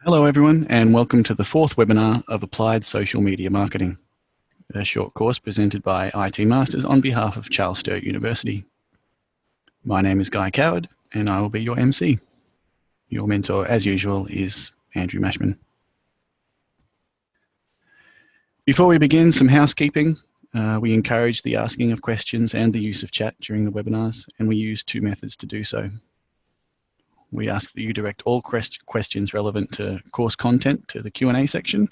Hello everyone, and welcome to the fourth webinar of Applied Social Media Marketing, a short course presented by IT Masters on behalf of Charles Sturt University. My name is Guy Coward, and I will be your MC. Your mentor, as usual, is Andrew Mashman. Before we begin, some housekeeping. We encourage the asking of questions and the use of chat during the webinars, and we use two methods to do so. We ask that you direct all questions relevant to course content to the Q&A section,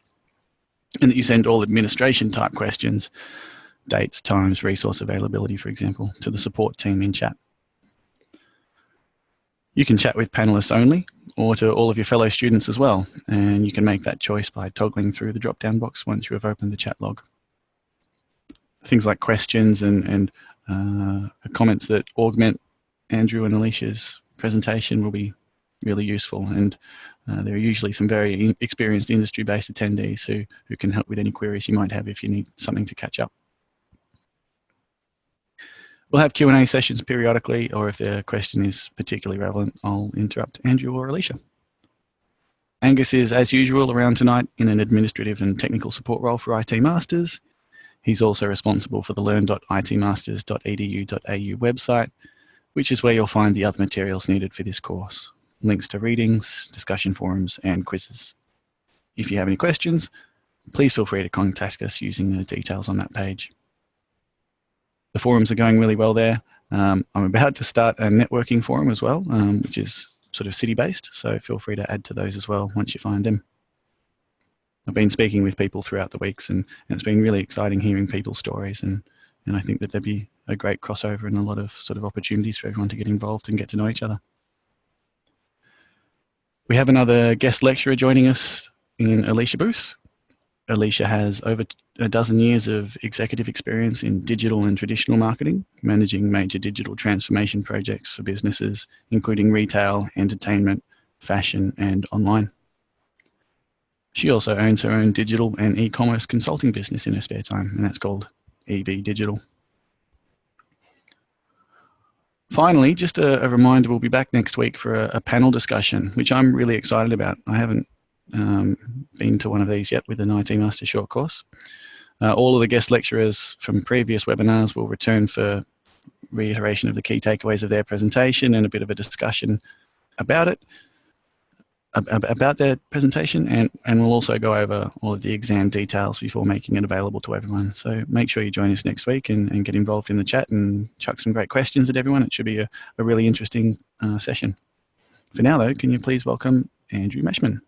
and that you send all administration type questions, dates, times, resource availability, for example, to the support team in chat. You can chat with panelists only, or to all of your fellow students as well, and you can make that choice by toggling through the drop-down box once you have opened the chat log. Things like questions and comments that augment Andrew and Alicia's presentation will be really useful, and there are usually some very experienced industry-based attendees who can help with any queries you might have if you need something to catch up. We'll have Q&A sessions periodically, or if the question is particularly relevant, I'll interrupt Andrew or Alicia. Angus is, as usual, around tonight in an administrative and technical support role for IT Masters. He's also responsible for the learn.itmasters.edu.au website, which is where you'll find the other materials needed for this course, links to readings, discussion forums, and quizzes. If you have any questions, please feel free to contact us using the details on that page. The forums are going really well there. I'm about to start a networking forum as well, which is sort of city-based, so feel free to add to those as well once you find them. I've been speaking with people throughout the weeks, and it's been really exciting hearing people's stories, and I think that there'd be a great crossover and a lot of sort of opportunities for everyone to get involved and get to know each other. We have another guest lecturer joining us in Alicia Booth. Alicia has over a dozen years of executive experience in digital and traditional marketing, managing major digital transformation projects for businesses, including retail, entertainment, fashion, and online. She also owns her own digital and e-commerce consulting business in her spare time, and that's called EB Digital. Finally, just a reminder, we'll be back next week for a panel discussion, which I'm really excited about. I haven't been to one of these yet with an IT Master short course. All of the guest lecturers from previous webinars will return for reiteration of the key takeaways of their presentation and a bit of a discussion about it. About their presentation, and we'll also go over all of the exam details before making it available to everyone. So make sure you join us next week and get involved in the chat and chuck some great questions at everyone. It should be a really interesting session. For now though, can you please welcome Andrew Mashman.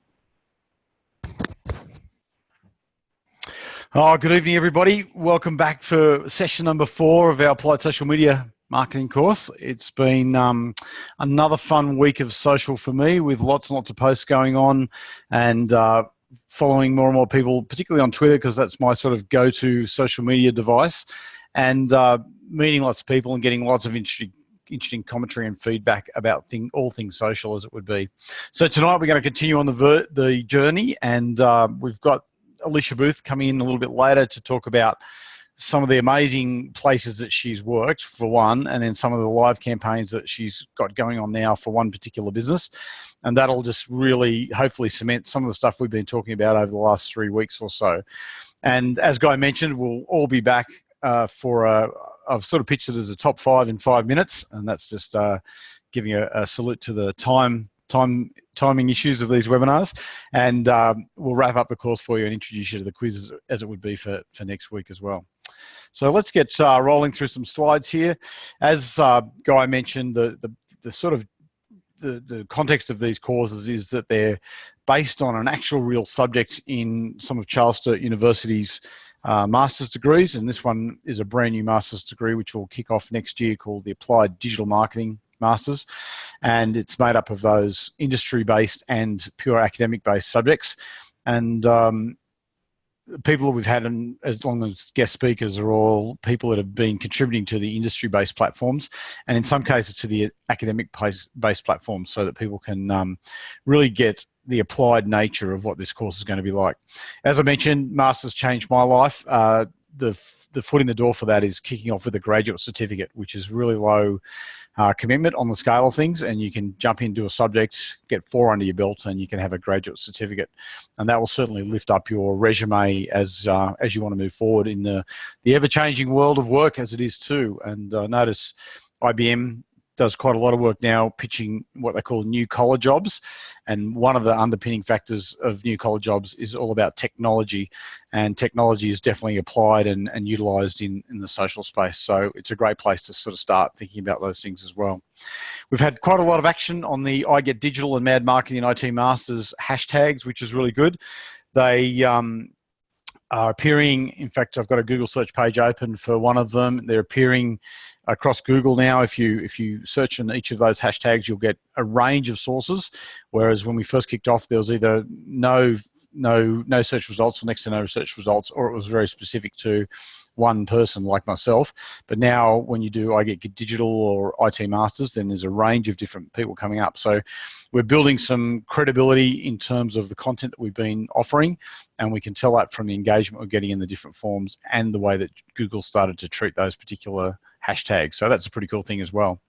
Oh, good evening everybody. Welcome back for session number 4 of our Applied Social Media Marketing course. It's been another fun week of social for me, with lots and lots of posts going on, and following more and more people, particularly on Twitter, because that's my sort of go-to social media device, and meeting lots of people and getting lots of interesting commentary and feedback about all things social, as it would be. So tonight we're going to continue on the journey, and we've got Alicia Booth coming in a little bit later to talk about some of the amazing places that she's worked, for one, and then some of the live campaigns that she's got going on now for one particular business. And that'll just really hopefully cement some of the stuff we've been talking about over the last 3 weeks or so. And as Guy mentioned, we'll all be back for I've sort of pitched it as a top 5 in 5 minutes, and that's just giving a salute to the timing issues of these webinars. And we'll wrap up the course for you and introduce you to the quizzes, as it would be for next week as well. So let's get rolling through some slides here. As Guy mentioned, the sort of the context of these courses is that they're based on an actual real subject in some of Charles Sturt University's master's degrees, and this one is a brand new master's degree which will kick off next year, called the Applied Digital Marketing Masters, and it's made up of those industry-based and pure academic-based subjects. And the people that we've had as long as guest speakers are all people that have been contributing to the industry-based platforms, and in some cases to the academic-based platforms, so that people can really get the applied nature of what this course is going to be like. As I mentioned, Masters changed my life. The foot in the door for that is kicking off with a graduate certificate, which is really low commitment on the scale of things, and you can jump into a subject, get 4 under your belt, and you can have a graduate certificate. And that will certainly lift up your resume as you want to move forward in the ever-changing world of work, as it is too. And notice IBM does quite a lot of work now pitching what they call new collar jobs. And one of the underpinning factors of new collar jobs is all about technology. And technology is definitely applied and utilized in the social space. So it's a great place to sort of start thinking about those things as well. We've had quite a lot of action on the I Get Digital and Mad Marketing IT Masters hashtags, which is really good. They are appearing, in fact, I've got a Google search page open for one of them. They're appearing across Google now. If you search in each of those hashtags, you'll get a range of sources, whereas when we first kicked off, there was either no search results or next to no search results, or it was very specific to one person like myself. But now when you do I Get Digital or IT Masters, then there's a range of different people coming up. So we're building some credibility in terms of the content that we've been offering, and we can tell that from the engagement we're getting in the different forms and the way that Google started to treat those particular hashtags. So that's a pretty cool thing as well.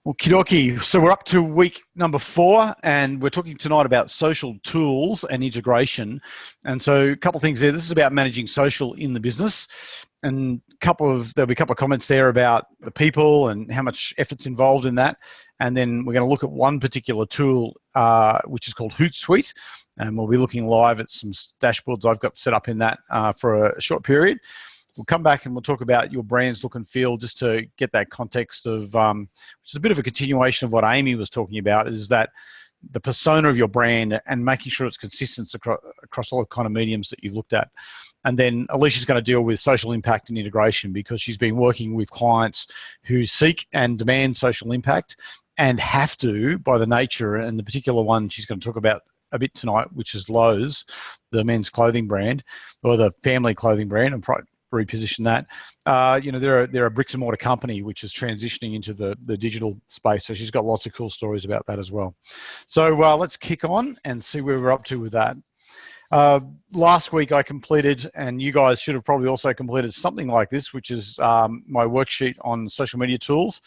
Okie dokie. So we're up to week number 4, and we're talking tonight about social tools and integration. And so a couple of things there. This is about managing social in the business, and there'll be a couple of comments there about the people and how much effort's involved in that. And then we're going to look at one particular tool, which is called Hootsuite, and we'll be looking live at some dashboards I've got set up in that for a short period. We'll come back and we'll talk about your brand's look and feel, just to get that context of, which is a bit of a continuation of what Amy was talking about, is that the persona of your brand and making sure it's consistent across all the kind of mediums that you've looked at. And then Alicia's going to deal with social impact and integration, because she's been working with clients who seek and demand social impact and have to, by the nature, and the particular one she's going to talk about a bit tonight, which is Lowe's, the men's clothing brand, or the family clothing brand, and probably reposition that. They're a bricks and mortar company which is transitioning into the digital space. So she's got lots of cool stories about that as well. So let's kick on and see where we're up to with that. Last week I completed, and you guys should have probably also completed something like this, which is my worksheet on social media tools.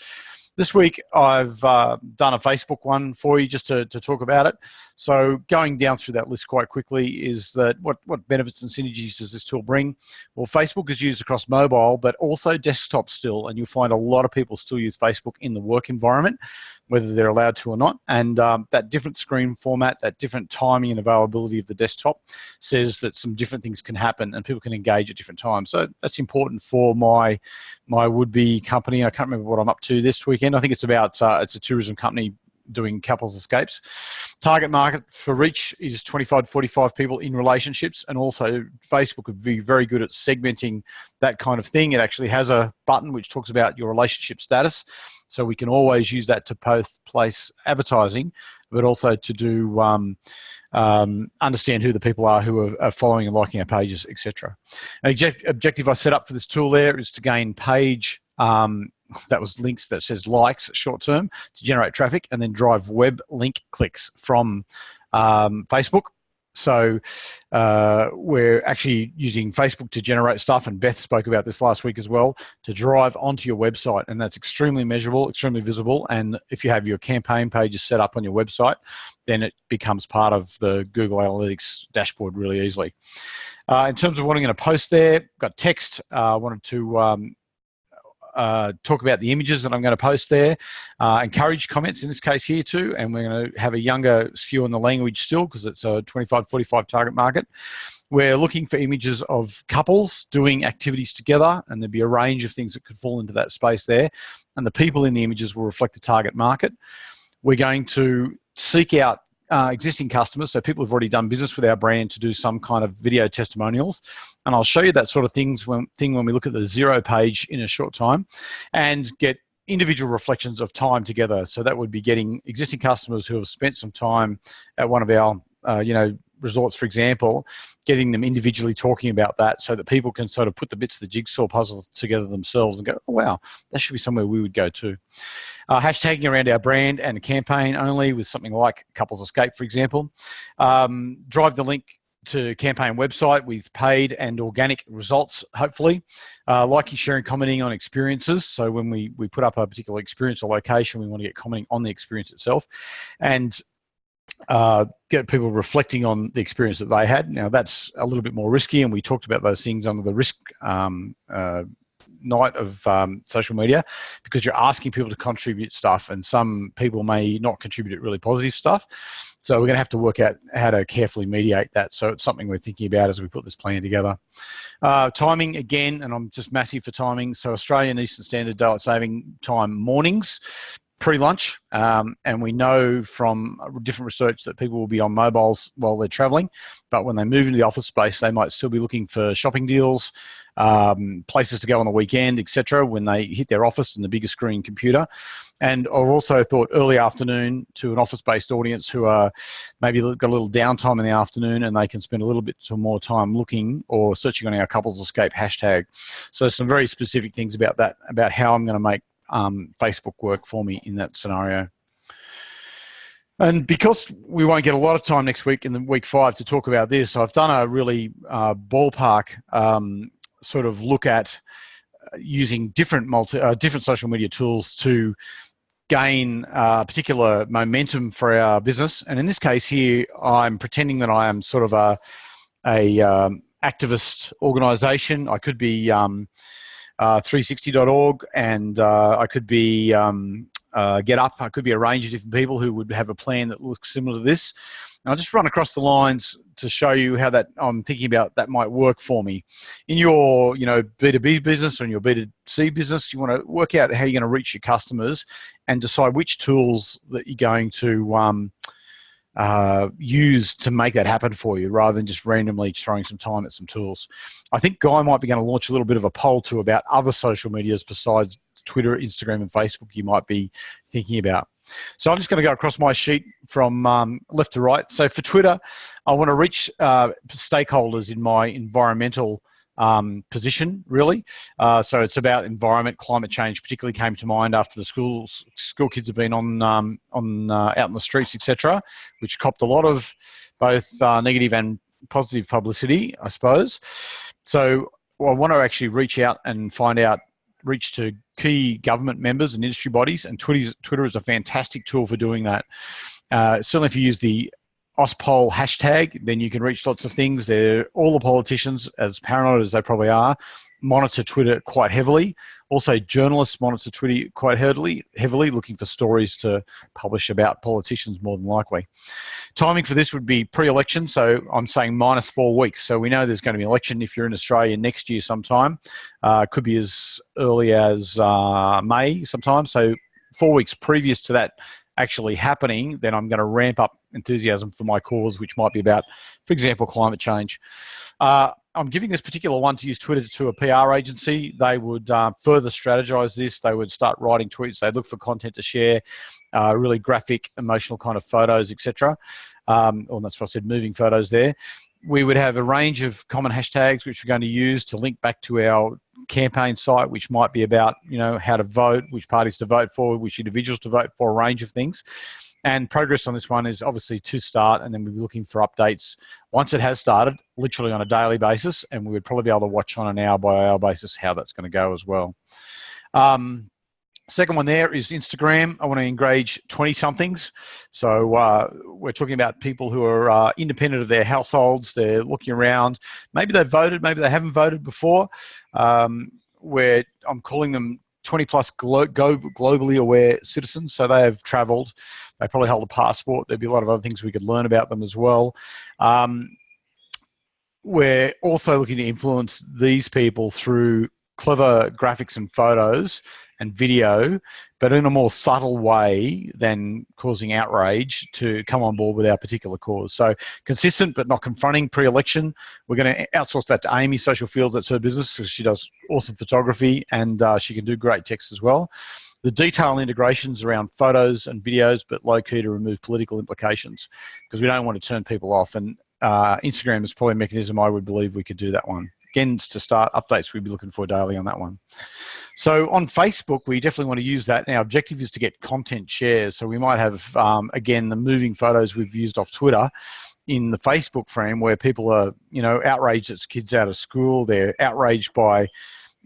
This week I've done a Facebook one for you just to talk about it. So going down through that list quite quickly is that what benefits and synergies does this tool bring? Well, Facebook is used across mobile, but also desktop still, and you'll find a lot of people still use Facebook in the work environment, whether they're allowed to or not. And that different screen format, that different timing and availability of the desktop says that some different things can happen and people can engage at different times. So that's important for my would-be company. I can't remember what I'm up to this weekend. I think it's about, it's a tourism company doing couples escapes. Target market for reach is 25 to 45 people in relationships, and also Facebook would be very good at segmenting that kind of thing. It actually has a button which talks about your relationship status, so we can always use that to both place advertising, but also to do understand who the people are who are following and liking our pages, etc. An objective I set up for this tool there is to gain page that was links that says likes short term to generate traffic, and then drive web link clicks from Facebook. So we're actually using Facebook to generate stuff, and Beth spoke about this last week as well, to drive onto your website, and that's extremely measurable, extremely visible. And if you have your campaign pages set up on your website, then it becomes part of the Google Analytics dashboard really easily. In terms of what I'm going to post there, got text. I wanted to talk about the images that I'm going to post there, encourage comments in this case here too, and we're going to have a younger skew on the language still because it's a 25-45 target market. We're looking for images of couples doing activities together, and there'd be a range of things that could fall into that space there, and the people in the images will reflect the target market. We're going to seek out existing customers, so people who've already done business with our brand, to do some kind of video testimonials. And I'll show you that sort of thing when we look at the Zero page in a short time, and get individual reflections of time together. So that would be getting existing customers who have spent some time at one of our resorts, for example, getting them individually talking about that, so that people can sort of put the bits of the jigsaw puzzle together themselves and go, oh, wow, that should be somewhere we would go to. Hashtagging around our brand and a campaign only with something like Couples Escape, for example. Drive the link to campaign website with paid and organic results, hopefully. Liking, sharing, commenting on experiences. So when we put up a particular experience or location, we want to get commenting on the experience itself. And get people reflecting on the experience that they had. Now, that's a little bit more risky, and we talked about those things under the risk night of social media, because you're asking people to contribute stuff, and some people may not contribute really positive stuff. So we're going to have to work out how to carefully mediate that. So it's something we're thinking about as we put this plan together. Timing, again, and I'm just massive for timing. So Australian Eastern Standard Daylight Saving Time mornings, pre-lunch, and we know from different research that people will be on mobiles while they're traveling, but when they move into the office space, they might still be looking for shopping deals, places to go on the weekend, etc., when they hit their office and the bigger screen computer. And I've also thought early afternoon to an office-based audience who are maybe got a little downtime in the afternoon, and they can spend a little bit more time looking or searching on our Couples Escape hashtag. So some very specific things about that, about how I'm going to make Facebook work for me in that scenario. And because we won't get a lot of time next week in the week 5 to talk about this, I've done a really ballpark sort of look at using different social media tools to gain particular momentum for our business. And in this case here, I'm pretending that I am sort of a activist organization. I could be 360.org, and I could be Get Up. I could be a range of different people who would have a plan that looks similar to this. And I'll just run across the lines to show you how that I'm thinking about that might work for me. In your B2B business or in your B2C business, you want to work out how you're going to reach your customers and decide which tools that you're going to use to make that happen for you, rather than just randomly throwing some time at some tools. I think Guy might be going to launch a little bit of a poll too about other social medias besides Twitter, Instagram, and Facebook you might be thinking about. So I'm just going to go across my sheet from left to right. So for Twitter, I want to reach stakeholders in my environmental position, really. So it's about environment, climate change, particularly came to mind after the school kids have been on out in the streets, etc., which copped a lot of both negative and positive publicity, I suppose. So I want to actually reach out and reach to key government members and industry bodies, and Twitter is a fantastic tool for doing that. Certainly if you use the OSPOL hashtag, then you can reach lots of things. All the politicians, as paranoid as they probably are, monitor Twitter quite heavily. Also, journalists monitor Twitter quite heavily, looking for stories to publish about politicians more than likely. Timing for this would be pre-election, so I'm saying -4 weeks. So we know there's going to be an election if you're in Australia next year sometime. Could be as early as May sometime. So 4 weeks previous to that actually happening, then I'm going to ramp up enthusiasm for my cause, which might be about, for example, climate change. I'm giving this particular one to use Twitter to a PR agency. They would further strategize this. They would start writing tweets. They'd look for content to share, really graphic, emotional kind of photos, etc. Or that's what I said, moving photos there. We would have a range of common hashtags which we're going to use to link back to our campaign site, which might be about, how to vote, which parties to vote for, which individuals to vote for, a range of things. And progress on this one is obviously to start, and then we'll be looking for updates once it has started, literally on a daily basis, and we would probably be able to watch on an hour-by-hour basis how that's going to go as well. Second one there is Instagram. I want to engage 20-somethings. So we're talking about people who are independent of their households. They're looking around. Maybe they've voted. Maybe they haven't voted before. Where I'm calling them 20-plus globally aware citizens. So they have travelled. They probably hold a passport. There'd be a lot of other things we could learn about them as well. We're also looking to influence these people through clever graphics and photos and video, but in a more subtle way than causing outrage, to come on board with our particular cause. So consistent but not confronting pre-election. We're going to outsource that to Amy, Social Fields. That's her business, because she does awesome photography, and she can do great text as well. The detailed integrations around photos and videos, but low key to remove political implications, because we don't want to turn people off. And Instagram is probably a mechanism I would believe we could do that one. Again, to start updates, we'd be looking for daily on that one. So on Facebook, we definitely want to use that. Our objective is to get content shares. So we might have, again, the moving photos we've used off Twitter, in the Facebook frame where people are, outraged it's kids out of school. They're outraged by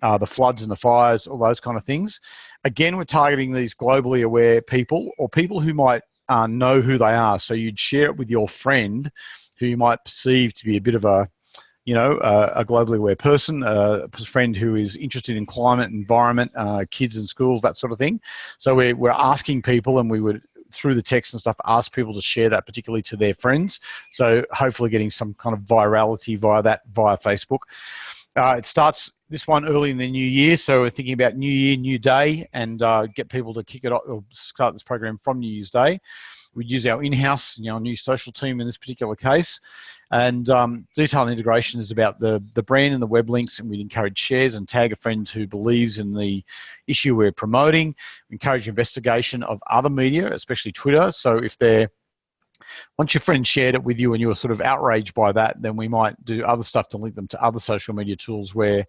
the floods and the fires, all those kind of things. Again, we're targeting these globally aware people or people who might know who they are. So you'd share it with your friend who you might perceive to be a bit of a globally aware person, a friend who is interested in climate, environment, kids and schools, that sort of thing. So we're asking people, and we would, through the text and stuff, ask people to share that particularly to their friends. So hopefully getting some kind of virality via Facebook. It starts this one early in the new year, so we're thinking about New Year, New Day, and get people to kick it off or start this program from New Year's Day. We'd use our in-house, new social team in this particular case. And detailed integration is about the brand and the web links, and we'd encourage shares and tag a friend who believes in the issue we're promoting. We encourage investigation of other media, especially Twitter. So if once your friend shared it with you and you were sort of outraged by that, then we might do other stuff to link them to other social media tools where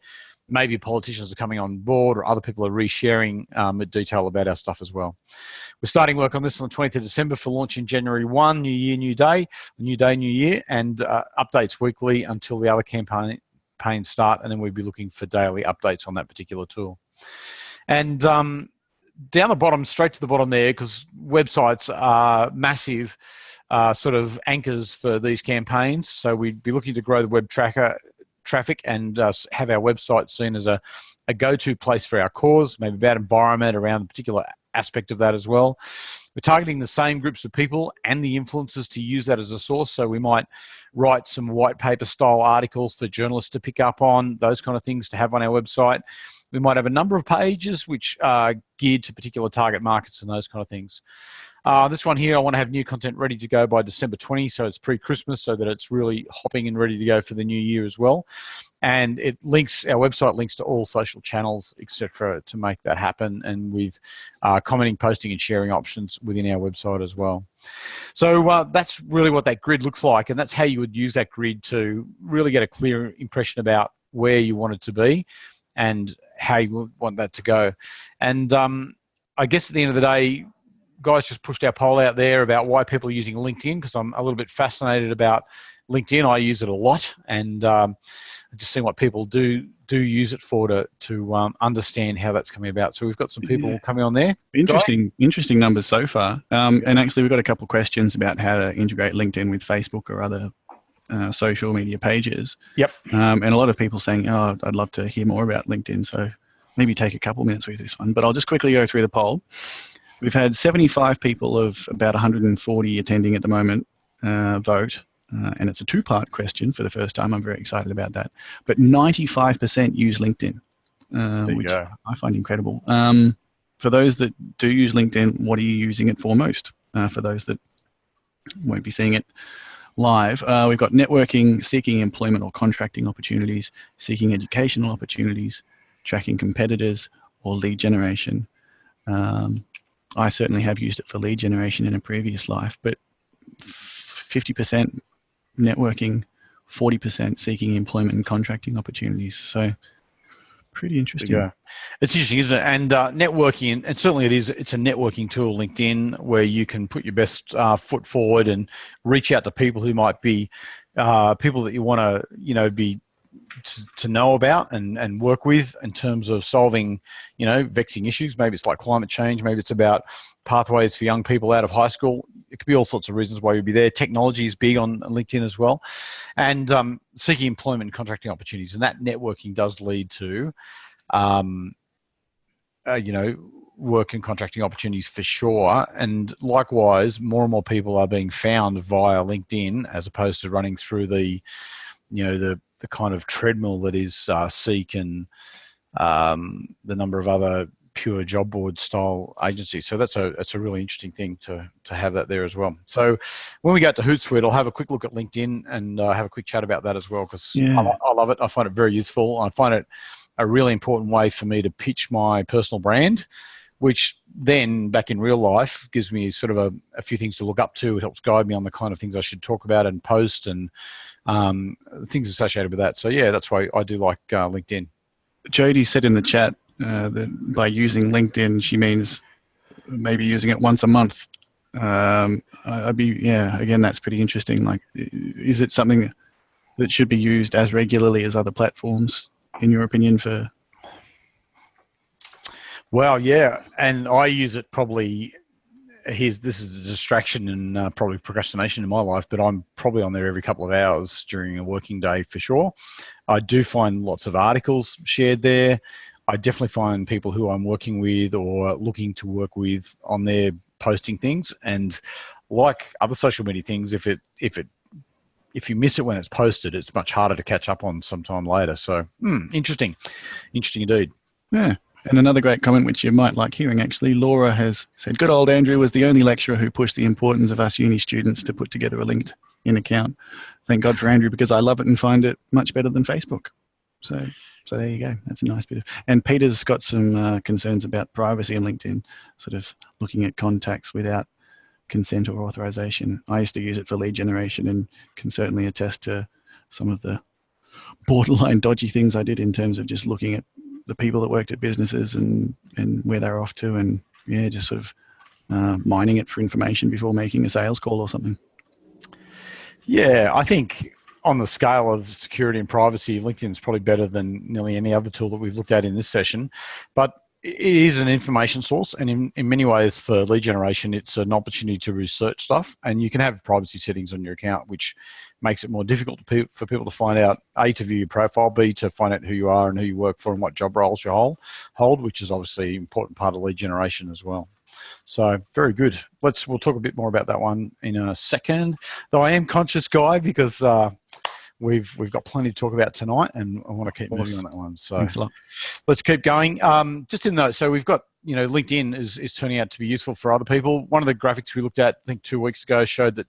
maybe politicians are coming on board or other people are resharing detail about our stuff as well. We're starting work on this on the 20th of December for launch in January 1, New Year, New Day, New Day, New Year, and updates weekly until the other campaigns start, and then we'd be looking for daily updates on that particular tool. And down the bottom, straight to the bottom there, because websites are massive sort of anchors for these campaigns. So we'd be looking to grow the web traffic and have our website seen as a go-to place for our cause, maybe about environment, around a particular aspect of that as well. We're targeting the same groups of people and the influencers to use that as a source. So we might write some white paper style articles for journalists to pick up on, those kind of things to have on our website. We might have a number of pages which are geared to particular target markets and those kind of things. This one here, I want to have new content ready to go by December 20, so it's pre-Christmas, so that it's really hopping and ready to go for the new year as well. And our website links to all social channels, etc., to make that happen, and with commenting, posting, and sharing options within our website as well. So that's really what that grid looks like, and that's how you would use that grid to really get a clear impression about where you want it to be and how you want that to go. And I guess at the end of the day, guys just pushed our poll out there about why people are using LinkedIn, because I'm a little bit fascinated about LinkedIn. I use it a lot, and just seeing what people do use it for to understand how that's coming about. So we've got some people coming on there. Interesting numbers so far. And actually, we've got a couple of questions about how to integrate LinkedIn with Facebook or other social media pages. Yep. And a lot of people saying, "Oh, I'd love to hear more about LinkedIn." So maybe take a couple minutes with this one. But I'll just quickly go through the poll. We've had 75 people of about 140 attending at the moment vote, and it's a two-part question for the first time. I'm very excited about that. But 95% use LinkedIn, which I find incredible. For those that do use LinkedIn, what are you using it for most? For those that won't be seeing it live, we've got networking, seeking employment or contracting opportunities, seeking educational opportunities, tracking competitors, or lead generation. I certainly have used it for lead generation in a previous life, but 50% networking, 40% seeking employment and contracting opportunities. So pretty interesting. Yeah. It's interesting, isn't it? And networking, and certainly it's a networking tool, LinkedIn, where you can put your best foot forward and reach out to people who might be people that you want to, be to know about and work with in terms of solving, vexing issues. Maybe it's like climate change. Maybe it's about pathways for young people out of high school. It could be all sorts of reasons why you'd be there. Technology is big on LinkedIn as well. And seeking employment and contracting opportunities. And that networking does lead to, work and contracting opportunities for sure. And likewise, more and more people are being found via LinkedIn as opposed to running through the kind of treadmill that is Seek and the number of other pure job board style agencies. So that's a really interesting thing to have that there as well. So when we go to Hootsuite, I'll have a quick look at LinkedIn and have a quick chat about that as well, because I love it. I find it very useful. I find it a really important way for me to pitch my personal brand, which then back in real life gives me sort of a few things to look up to. It helps guide me on the kind of things I should talk about and post and things associated with that. So yeah, that's why I do like LinkedIn. Jody said in the chat that by using LinkedIn, she means maybe using it once a month. I'd be, yeah, again, that's pretty interesting. Like, is it something that should be used as regularly as other platforms, in your opinion, for? Well, yeah, and I use it probably. This is a distraction and probably procrastination in my life, but I'm probably on there every couple of hours during a working day for sure. I do find lots of articles shared there. I definitely find people who I'm working with or looking to work with on there posting things. And like other social media things, if you miss it when it's posted, it's much harder to catch up on sometime later. So interesting indeed. Yeah. And another great comment, which you might like hearing, actually, Laura has said, good old Andrew was the only lecturer who pushed the importance of us uni students to put together a LinkedIn account. Thank God for Andrew, because I love it and find it much better than Facebook. So there you go. That's a nice bit of. And Peter's got some concerns about privacy in LinkedIn, sort of looking at contacts without consent or authorization. I used to use it for lead generation and can certainly attest to some of the borderline dodgy things I did in terms of just looking at the people that worked at businesses and where they're off to, and yeah, just sort of mining it for information before making a sales call or something. Yeah, I think on the scale of security and privacy, LinkedIn is probably better than nearly any other tool that we've looked at in this session. But it is an information source, and in many ways for lead generation, it's an opportunity to research stuff, and you can have privacy settings on your account, which makes it more difficult for people to find out, A, to view your profile, B, to find out who you are and who you work for and what job roles you hold, which is obviously an important part of lead generation as well. So very good. We'll talk a bit more about that one in a second, though I am conscious, Guy, because we've got plenty to talk about tonight, and I want to keep moving on that one. So thanks a lot. Let's keep going. Just in those, so we've got, LinkedIn is turning out to be useful for other people. One of the graphics we looked at, I think 2 weeks ago, showed that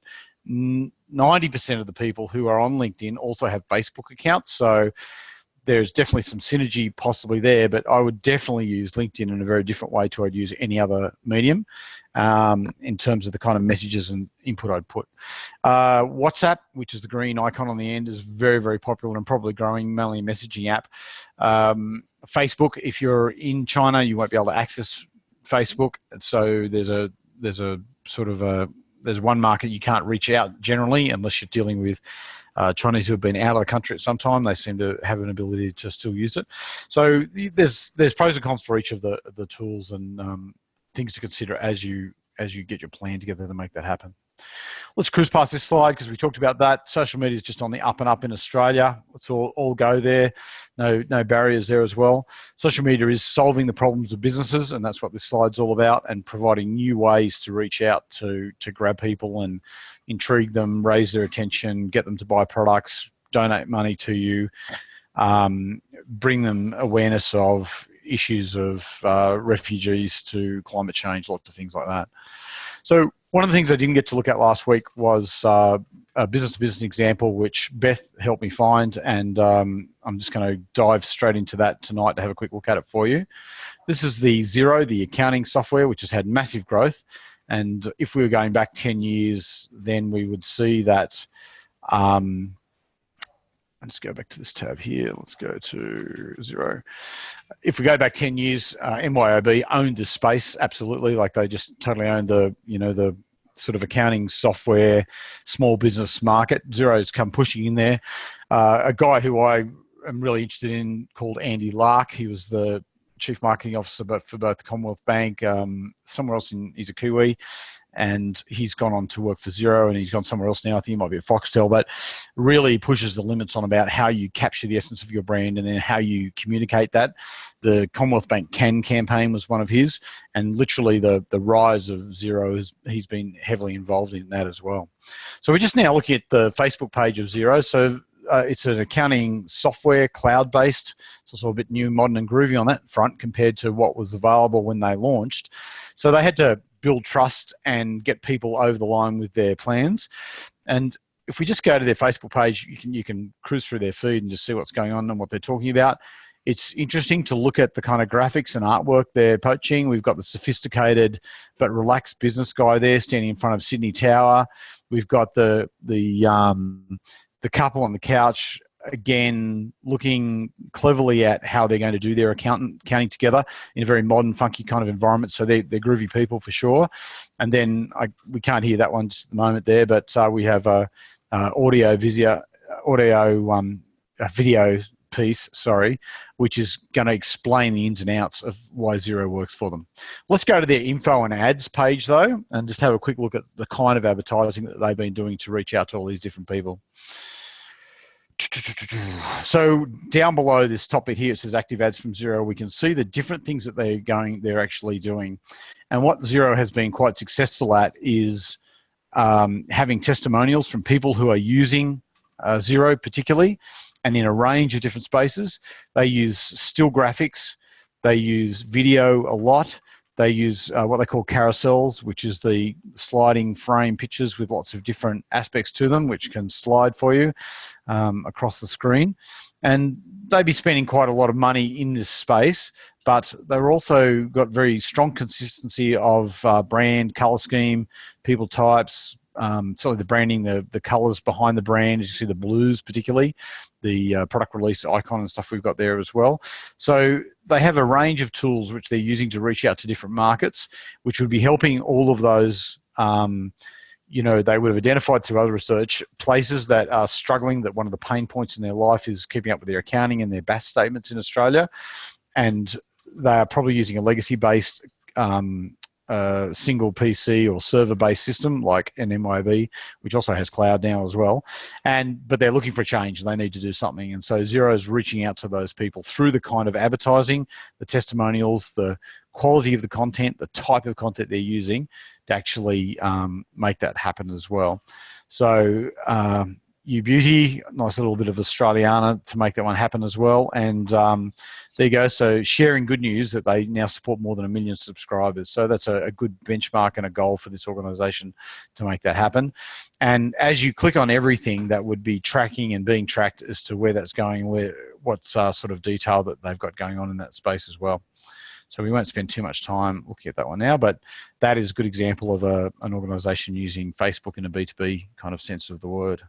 90% of the people who are on LinkedIn also have Facebook accounts. So there's definitely some synergy possibly there, but I would definitely use LinkedIn in a very different way to I'd use any other medium in terms of the kind of messages and input I'd put. WhatsApp, which is the green icon on the end, is very, very popular and probably growing, mainly a messaging app. Facebook, if you're in China, you won't be able to access Facebook. So there's one market you can't reach out generally unless you're dealing with Chinese who have been out of the country at some time. They seem to have an ability to still use it. So there's pros and cons for each of the tools and things to consider as you get your plan together to make that happen. Let's cruise past this slide because we talked about that. Social media is just on the up and up in Australia. Let's all go there. No barriers there as well. Social media is solving the problems of businesses, and that's what this slide's all about, and providing new ways to reach out to grab people and intrigue them, raise their attention, get them to buy products, donate money to you, bring them awareness of issues of refugees to climate change, lots of things like that. So one of the things I didn't get to look at last week was a business-to-business example, which Beth helped me find, and I'm just going to dive straight into that tonight to have a quick look at it for you. This is the Xero, the accounting software, which has had massive growth. And if we were going back 10 years, then we would see that let's go back to this tab here. Let's go to Xero. If we go back 10 years, MYOB owned the space, absolutely. Like they just totally owned the sort of accounting software, small business market. Xero's come pushing in there. A guy who I am really interested in called Andy Lark. He was the Chief Marketing Officer for both the Commonwealth Bank, somewhere else he's a Kiwi. And he's gone on to work for Xero, and he's gone somewhere else now. I think he might be at Foxtel, but really pushes the limits on about how you capture the essence of your brand and then how you communicate that. The Commonwealth Bank Can campaign was one of his, and literally the rise of Xero, he's been heavily involved in that as well. So we're just now looking at the Facebook page of Xero. So it's an accounting software, cloud-based. It's also a bit new, modern and groovy on that front compared to what was available when they launched. So they had to build trust and get people over the line with their plans. And if we just go to their Facebook page, you can cruise through their feed and just see what's going on and what they're talking about. It's interesting to look at the kind of graphics and artwork they're poaching. We've got the sophisticated but relaxed business guy there standing in front of Sydney Tower. We've got the couple on the couch again, looking cleverly at how they're going to do their accounting together in a very modern, funky kind of environment. So they're groovy people for sure. And then we can't hear that one just at the moment there, but we have a video piece, which is going to explain the ins and outs of why Xero works for them. Let's go to their info and ads page though, and just have a quick look at the kind of advertising that they've been doing to reach out to all these different people. So down below this top bit here, it says active ads from Xero. We can see the different things that they're actually doing. And what Xero has been quite successful at is having testimonials from people who are using Xero particularly, and in a range of different spaces. They use still graphics, they use video a lot, they use what they call carousels, which is the sliding frame pictures with lots of different aspects to them, which can slide for you across the screen. And they'd be spending quite a lot of money in this space, but they've also got very strong consistency of brand, color scheme, people types, certainly the branding, the colors behind the brand, as you see the blues particularly, the product release icon and stuff we've got there as well. So they have a range of tools which they're using to reach out to different markets, which would be helping all of those, they would have identified through other research places that are struggling, that one of the pain points in their life is keeping up with their accounting and their BAS statements in Australia. And they are probably using a legacy-based single PC or server-based system like an MYOB, which also has cloud now as well. But they're looking for a change and they need to do something. And so Xero is reaching out to those people through the kind of advertising, the testimonials, the quality of the content, the type of content they're using to actually make that happen as well. So You Beauty, nice little bit of Australiana to make that one happen as well. And there you go. So sharing good news that they now support more than 1 million subscribers. So that's a good benchmark and a goal for this organization to make that happen. And as you click on everything, that would be tracking and being tracked as to where that's going, what sort of detail that they've got going on in that space as well. So we won't spend too much time looking at that one now, but that is a good example of an organization using Facebook in a B2B kind of sense of the word.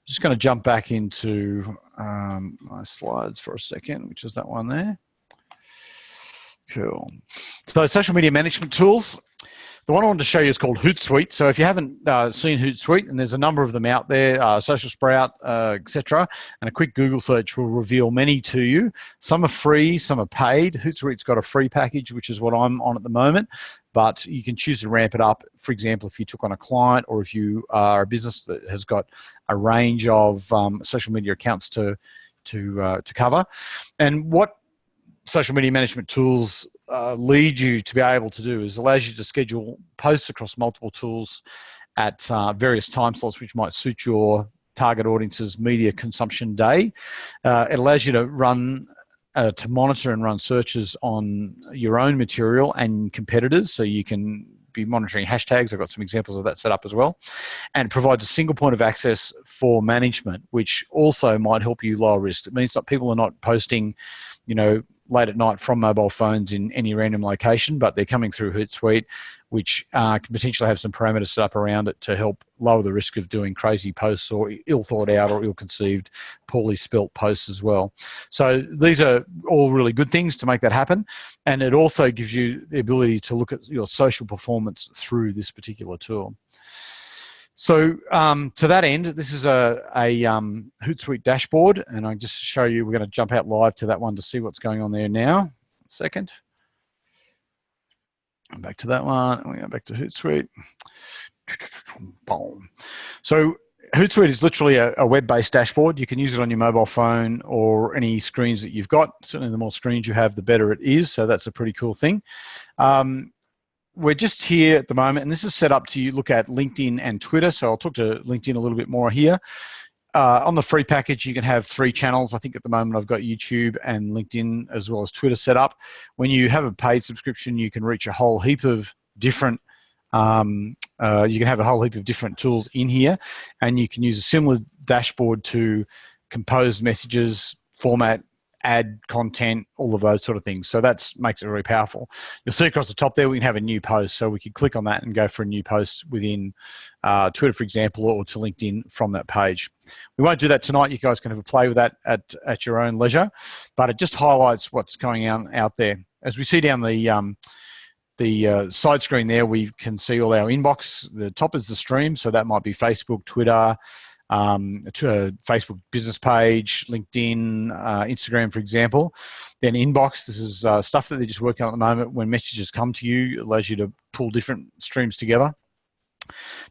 Just going to jump back into my slides for a second, which is that one there. Cool. So social media management tools. The one I wanted to show you is called Hootsuite. So if you haven't seen Hootsuite, and there's a number of them out there, Social Sprout, etc., and a quick Google search will reveal many to you. Some are free, some are paid. Hootsuite's got a free package, which is what I'm on at the moment, but you can choose to ramp it up. For example, if you took on a client or if you are a business that has got a range of social media accounts to cover. And what social media management tools lead you to be able to do is allows you to schedule posts across multiple tools at various time slots which might suit your target audience's media consumption day. It allows you to monitor and run searches on your own material and competitors, so you can be monitoring hashtags. I've got some examples of that set up as well. And it provides a single point of access for management, which also might help you lower risk. It means that people are not posting, late at night from mobile phones in any random location, but they're coming through Hootsuite, which can potentially have some parameters set up around it to help lower the risk of doing crazy posts or ill thought out or ill-conceived, poorly spelt posts as well. So these are all really good things to make that happen. And it also gives you the ability to look at your social performance through this particular tool. So to that end, this is a Hootsuite dashboard, and I just show you, we're going to jump out live to that one to see what's going on there now. 1 second. Back to that one, and we go back to Hootsuite. Boom. So Hootsuite is literally a web-based dashboard. You can use it on your mobile phone or any screens that you've got. Certainly the more screens you have, the better it is, so that's a pretty cool thing. We're just here at the moment, and this is set up to look at LinkedIn and Twitter, so I'll talk to LinkedIn a little bit more here. On the free package, you can have 3 channels. I think at the moment I've got YouTube and LinkedIn as well as Twitter set up. When you have a paid subscription, you can reach a whole heap of different tools in here, and you can use a similar dashboard to compose messages, format add content, all of those sort of things. So that makes it very powerful. You'll see across the top there, we can have a new post. So we could click on that and go for a new post within Twitter, for example, or to LinkedIn from that page. We won't do that tonight. You guys can have a play with that at your own leisure, but it just highlights what's going on out there. As we see down the side screen there, we can see all our inbox. The top is the stream, so that might be Facebook, Twitter, Facebook business page, LinkedIn, Instagram, for example. Then inbox, this is stuff that they're just working on at the moment. When messages come to you, it allows you to pull different streams together.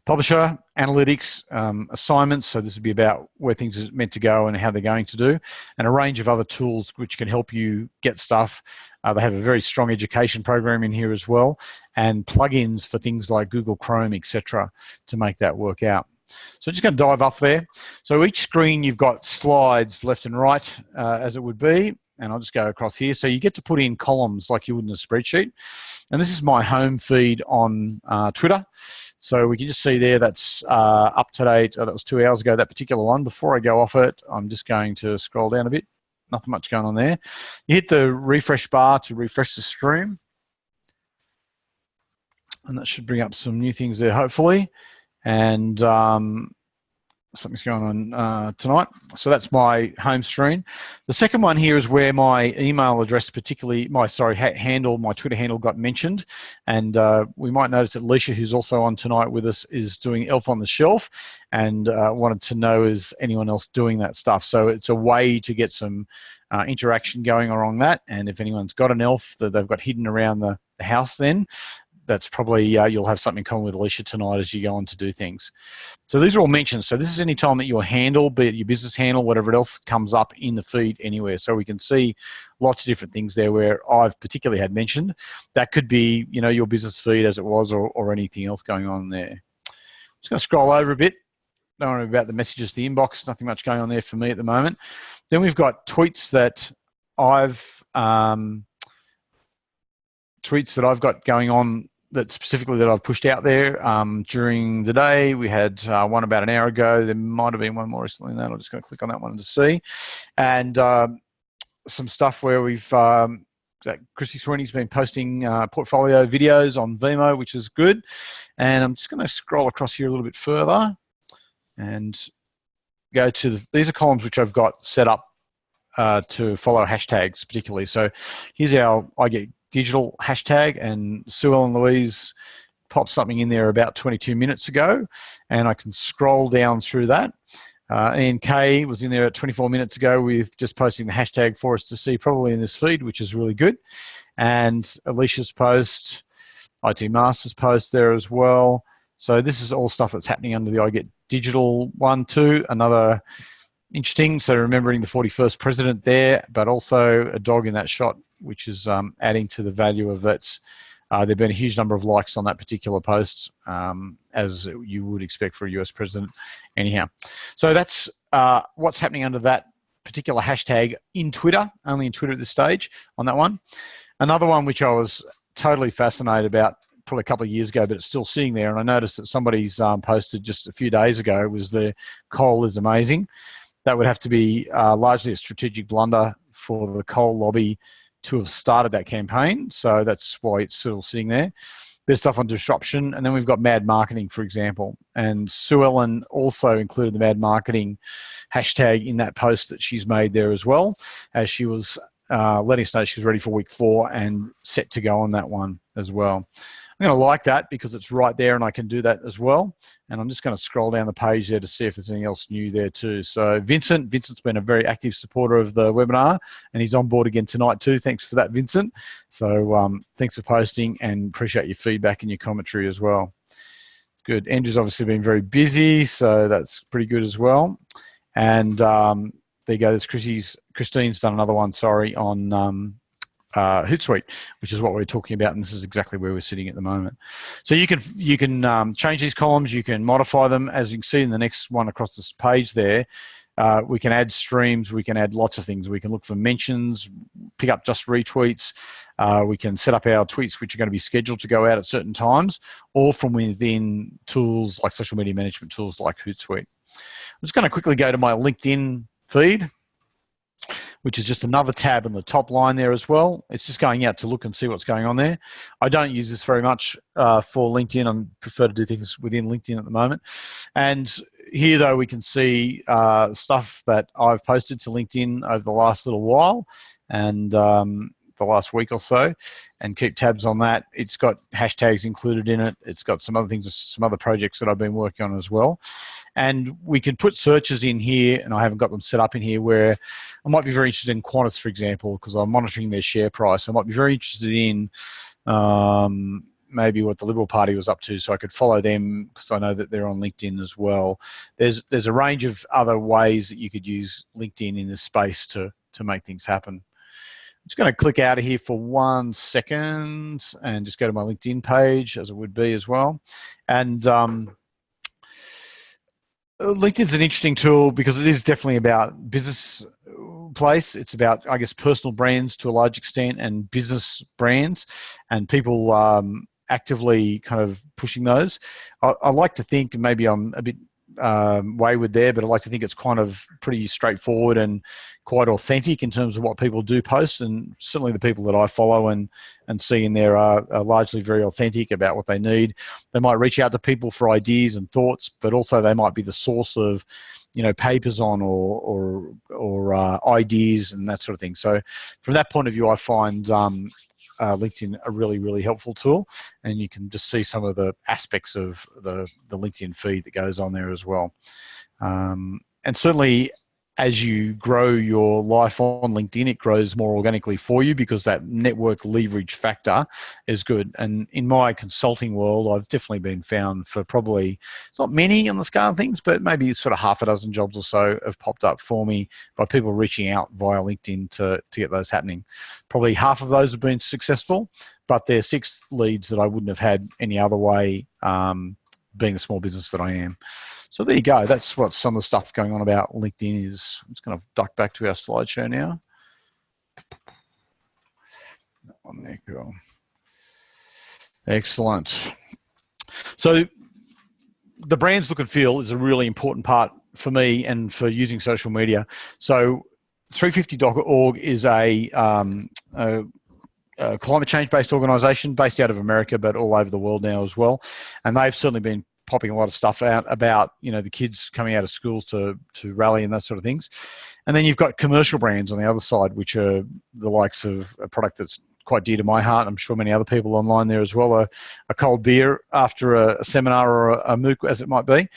Publisher, analytics, assignments, so this would be about where things are meant to go and how they're going to do, and a range of other tools which can help you get stuff. They have a very strong education program in here as well, and plugins for things like Google Chrome, etc., to make that work out. So just going to dive up there. So each screen you've got slides left and right, as it would be, and I'll just go across here. So you get to put in columns like you would in a spreadsheet. And this is my home feed on Twitter. So we can just see there that's up to date. That was 2 hours ago, that particular one. Before I go off it, I'm just going to scroll down a bit. Nothing much going on there. You hit the refresh bar to refresh the stream. And that should bring up some new things there, hopefully. And something's going on tonight. So that's my home screen. The second one here is where my email address, particularly my Twitter handle got mentioned. And we might notice that Alicia, who's also on tonight with us, is doing Elf on the Shelf, and wanted to know, is anyone else doing that stuff? So it's a way to get some interaction going along that. And if anyone's got an elf that they've got hidden around the house, then that's probably, you'll have something in common with Alicia tonight as you go on to do things. So these are all mentions. So this is any time that your handle, be it your business handle, whatever else, comes up in the feed anywhere. So we can see lots of different things there where I've particularly had mentioned. That could be, you know, your business feed as it was, or anything else going on there. Just going to scroll over a bit. Don't worry about the messages, the inbox, nothing much going on there for me at the moment. Then we've got tweets that I've got going on, that specifically that I've pushed out there during the day. We had one about an hour ago. There might have been one more recently than that. I'm just going to click on that one to see. And some stuff where we've, Chrissy Sweeney's been posting portfolio videos on Vimeo, which is good. And I'm just going to scroll across here a little bit further and go to, these are columns which I've got set up to follow hashtags particularly. So here's our I Get Digital hashtag, and Sue Ellen Louise popped something in there about 22 minutes ago, and I can scroll down through that. Ian Kay was in there at 24 minutes ago with just posting the hashtag for us to see probably in this feed, which is really good. And Alicia's post, IT Masters post there as well. So this is all stuff that's happening under the I Get Digital one too. Another interesting, so remembering the 41st president there, but also a dog in that shot, which is adding to the value of that. There've been a huge number of likes on that particular post, as you would expect for a US president anyhow. So that's what's happening under that particular hashtag in Twitter, only in Twitter at this stage on that one. Another one which I was totally fascinated about probably a couple of years ago, but it's still sitting there, and I noticed that somebody's posted just a few days ago, was the coal is amazing. That would have to be largely a strategic blunder for the coal lobby to have started that campaign. So that's why it's still sitting there. There's stuff on disruption. And then we've got mad marketing, for example. And Sue Ellen also included the mad marketing hashtag in that post that she's made there as well, as she was letting us know she's ready for week 4 and set to go on that one as well. I'm going to like that because it's right there and I can do that as well. And I'm just going to scroll down the page there to see if there's anything else new there too. So Vincent's been a very active supporter of the webinar, and he's on board again tonight too. Thanks for that, Vincent. So thanks for posting, and appreciate your feedback and your commentary as well. It's good. Andrew's obviously been very busy, so that's pretty good as well. And there you go. There's Christine's done another one, sorry, on Hootsuite, which is what we're talking about, and this is exactly where we're sitting at the moment. So you can change these columns, you can modify them, as you can see in the next one across this page there. We can add streams, we can add lots of things. We can look for mentions, pick up just retweets. We can set up our tweets which are going to be scheduled to go out at certain times, or from within tools like social media management tools like Hootsuite. I'm just going to quickly go to my LinkedIn feed. which is just another tab on the top line there as well. It's just going out to look and see what's going on there. I don't use this very much for LinkedIn. I prefer to do things within LinkedIn at the moment. And here, though, we can see stuff that I've posted to LinkedIn over the last little while and the last week or so, and keep tabs on that. It's got hashtags included in it. It's got some other things, some other projects that I've been working on as well. And we can put searches in here, and I haven't got them set up in here, where I might be very interested in Qantas, for example, because I'm monitoring their share price. I might be very interested in maybe what the Liberal Party was up to, so I could follow them because I know that they're on LinkedIn as well. There's a range of other ways that you could use LinkedIn in this space to make things happen. I'm just going to click out of here for 1 second and just go to my LinkedIn page, as it would be as well. And LinkedIn's an interesting tool because it is definitely about business place. It's about, I guess, personal brands to a large extent and business brands, and people actively kind of pushing those. I like to think, maybe I'm a bit wayward there, but I like to think it's kind of pretty straightforward and quite authentic in terms of what people do post, and certainly the people that I follow and see in there are largely very authentic about what they need. They might reach out to people for ideas and thoughts, but also they might be the source of, you know, papers on or ideas and that sort of thing. So from that point of view, I find LinkedIn a really, really helpful tool, and you can just see some of the aspects of the LinkedIn feed that goes on there as well. And certainly, as you grow your life on LinkedIn, it grows more organically for you because that network leverage factor is good. And in my consulting world, I've definitely been found for probably, it's not many on the scale of things, but maybe sort of half a dozen jobs or so have popped up for me by people reaching out via LinkedIn to get those happening. Probably half of those have been successful, but they're 6 leads that I wouldn't have had any other way, being the small business that I am. So there you go. That's what some of the stuff going on about LinkedIn is. I'm just going to duck back to our slideshow now. That one there, cool. Excellent. So the brand's look and feel is a really important part for me and for using social media. So 350.org is a climate change-based organisation based out of America, but all over the world now as well. And they've certainly been popping a lot of stuff out about, you know, the kids coming out of schools to rally and that sort of things. And then you've got commercial brands on the other side, which are the likes of a product that's quite dear to my heart. I'm sure many other people online there as well, a cold beer after a seminar or a MOOC, as it might be.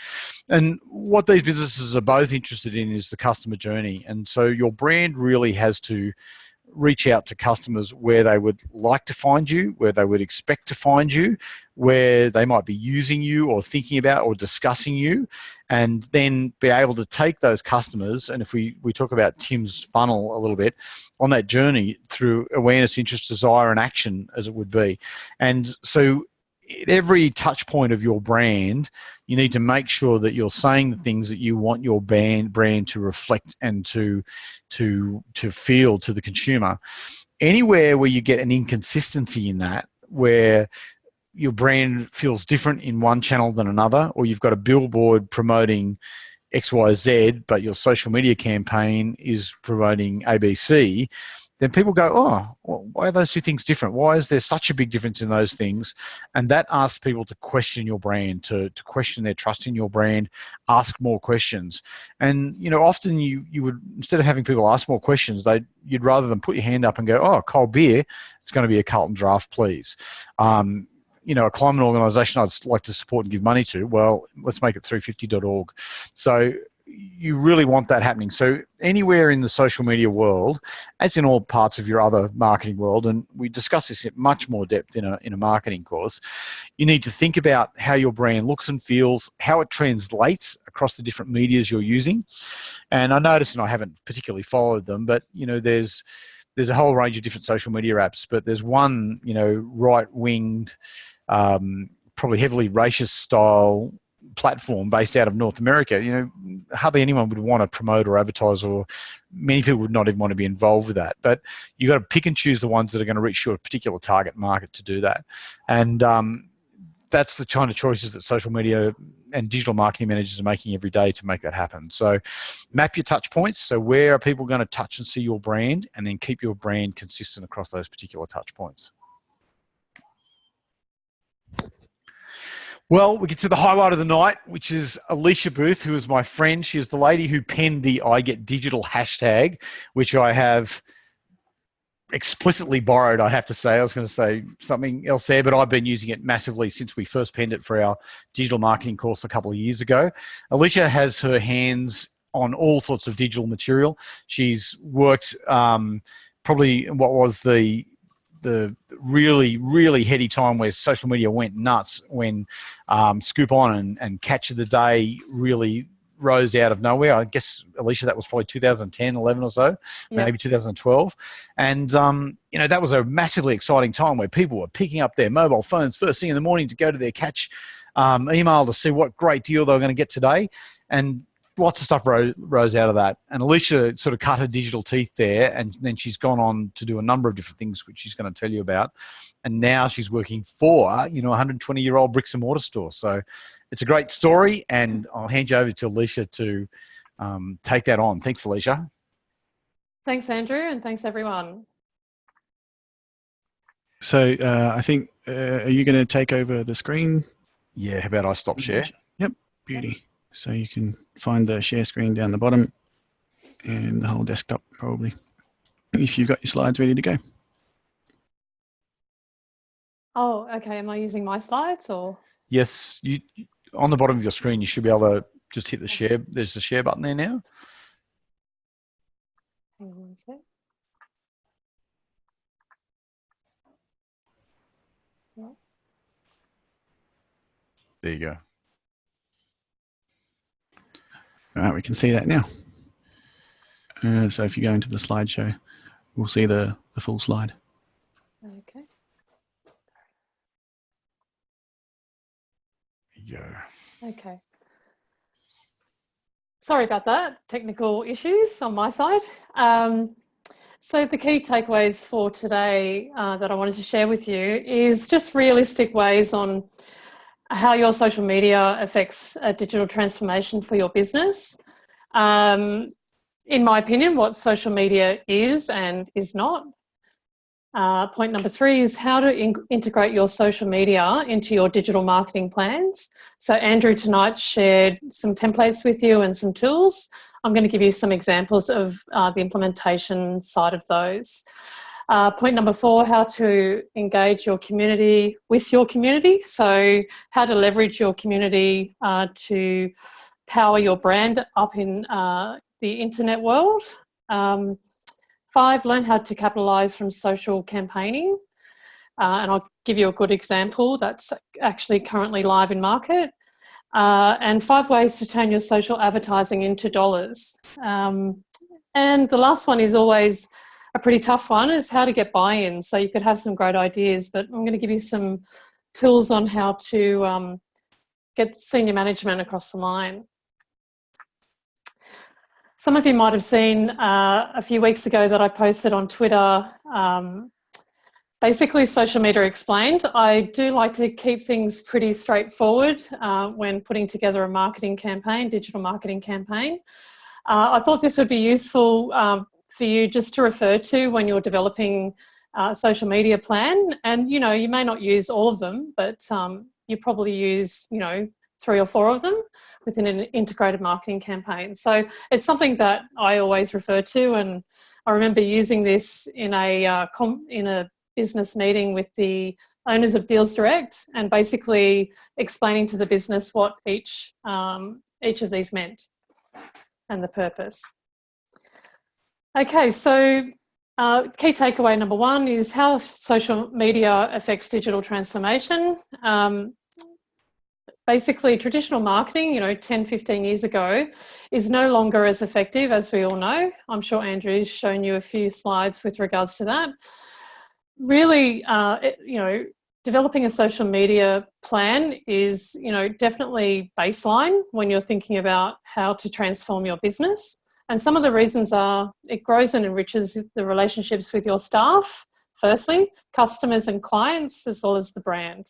And what these businesses are both interested in is the customer journey. And so your brand really has to reach out to customers where they would like to find you, where they would expect to find you, where they might be using you or thinking about or discussing you, and then be able to take those customers. And if we talk about Tim's funnel a little bit, on that journey through awareness, interest, desire, and action, as it would be. And so at every touch point of your brand, you need to make sure that you're saying the things that you want your brand to reflect and to feel to the consumer. Anywhere where you get an inconsistency in that, where your brand feels different in one channel than another, or you've got a billboard promoting XYZ, but your social media campaign is promoting ABC, then people go, oh, well, why are those two things different? Why is there such a big difference in those things? And that asks people to question your brand, to question their trust in your brand, ask more questions. And, you know, often you would, instead of having people ask more questions, you'd rather than put your hand up and go, oh, cold beer, it's going to be a Carlton Draft, please. You know, a climate organisation I'd like to support and give money to, well, let's make it 350.org. So you really want that happening. So anywhere in the social media world, as in all parts of your other marketing world, and we discuss this in much more depth in a marketing course, you need to think about how your brand looks and feels, how it translates across the different medias you're using. And I noticed, and I haven't particularly followed them, but, you know, there's a whole range of different social media apps, but there's one, you know, right-winged, probably heavily racist style platform based out of North America. You know, hardly anyone would want to promote or advertise, or many people would not even want to be involved with that. But you got to pick and choose the ones that are going to reach your particular target market to do that. And that's the kind of choices that social media and digital marketing managers are making every day to make that happen. So map your touch points. So where are people going to touch and see your brand, and then keep your brand consistent across those particular touch points. Well, we get to the highlight of the night, which is Alicia Booth, who is my friend. She is the lady who penned the I Get Digital hashtag, which I have explicitly borrowed, I have to say. I was going to say something else there, but I've been using it massively since we first penned it for our digital marketing course a couple of years ago. Alicia has her hands on all sorts of digital material. She's worked probably what was the really, really heady time where social media went nuts, when Scoop On and Catch of the Day really rose out of nowhere. I guess, Alicia, that was probably 2010, 11 or so, maybe 2012. And, that was a massively exciting time where people were picking up their mobile phones first thing in the morning to go to their Catch email to see what great deal they were going to get today. And lots of stuff rose out of that. And Alicia sort of cut her digital teeth there, and then she's gone on to do a number of different things, which she's going to tell you about. And now she's working for, a 120-year-old bricks and mortar store. So it's a great story, and I'll hand you over to Alicia to take that on. Thanks, Alicia. Thanks, Andrew, and thanks, everyone. So I think, are you going to take over the screen? Yeah, how about I stop share? Yep, beauty. So you can find the share screen down the bottom and the whole desktop probably, if you've got your slides ready to go. Oh, okay. Am I using my slides or? Yes, you on the bottom of your screen, you should be able to just hit the share. There's the share button there now. Hang on one sec. There you go. All right, we can see that now. So if you go into the slideshow, we'll see the full slide. Okay. There you go. Okay. Sorry about that. Technical issues on my side. So the key takeaways for today that I wanted to share with you is just realistic ways on how your social media affects a digital transformation for your business. In my opinion, what social media is and is not. Point number 3 is how to integrate your social media into your digital marketing plans. So Andrew tonight shared some templates with you and some tools. I'm going to give you some examples of the implementation side of those. Point number 4, how to engage your community with your community. So how to leverage your community to power your brand up in the internet world. 5, learn how to capitalize from social campaigning. And I'll give you a good example that's actually currently live in market. And 5 ways to turn your social advertising into dollars. And the last one is always a pretty tough one, is how to get buy-in. So you could have some great ideas, but I'm going to give you some tools on how to get senior management across the line. Some of you might have seen a few weeks ago that I posted on Twitter, basically Social Media Explained. I do like to keep things pretty straightforward when putting together a marketing campaign, digital marketing campaign. I thought this would be useful for you just to refer to when you're developing a social media plan. And, you may not use all of them, but you probably use, 3 or 4 of them within an integrated marketing campaign. So it's something that I always refer to, and I remember using this in a business meeting with the owners of Deals Direct, and basically explaining to the business what each of these meant and the purpose. Okay, so key takeaway number 1 is how social media affects digital transformation. Basically, traditional marketing, 10, 15 years ago, is no longer as effective, as we all know. I'm sure Andrew's shown you a few slides with regards to that. Really, developing a social media plan is, definitely baseline when you're thinking about how to transform your business. And some of the reasons are it grows and enriches the relationships with your staff, firstly, customers and clients, as well as the brand.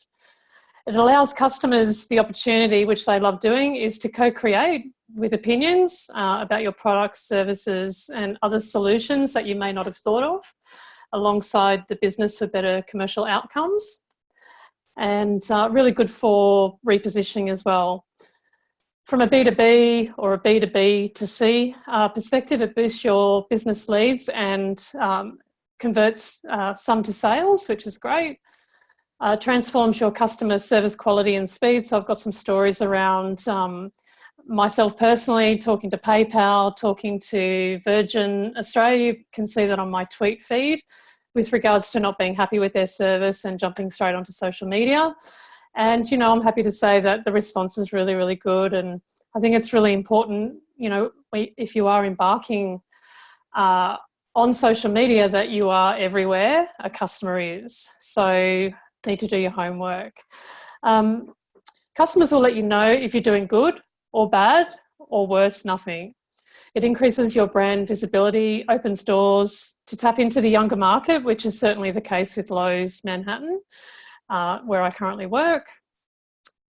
It allows customers the opportunity, which they love doing, is to co-create with opinions about your products, services, and other solutions that you may not have thought of, alongside the business for better commercial outcomes. And really good for repositioning as well. From a B2B or a B2B to C perspective, it boosts your business leads and converts some to sales, which is great. Transforms your customer service quality and speed. So I've got some stories around myself personally, talking to PayPal, talking to Virgin Australia. You can see that on my tweet feed with regards to not being happy with their service and jumping straight onto social media. And, you know, I'm happy to say that the response is really, really good. And I think it's really important, you know, if you are embarking on social media, that you are everywhere a customer is. So need to do your homework. Customers will let you know if you're doing good or bad, or worse, nothing. It increases your brand visibility, opens doors to tap into the younger market, which is certainly the case with Lowe's Manhattan, where I currently work.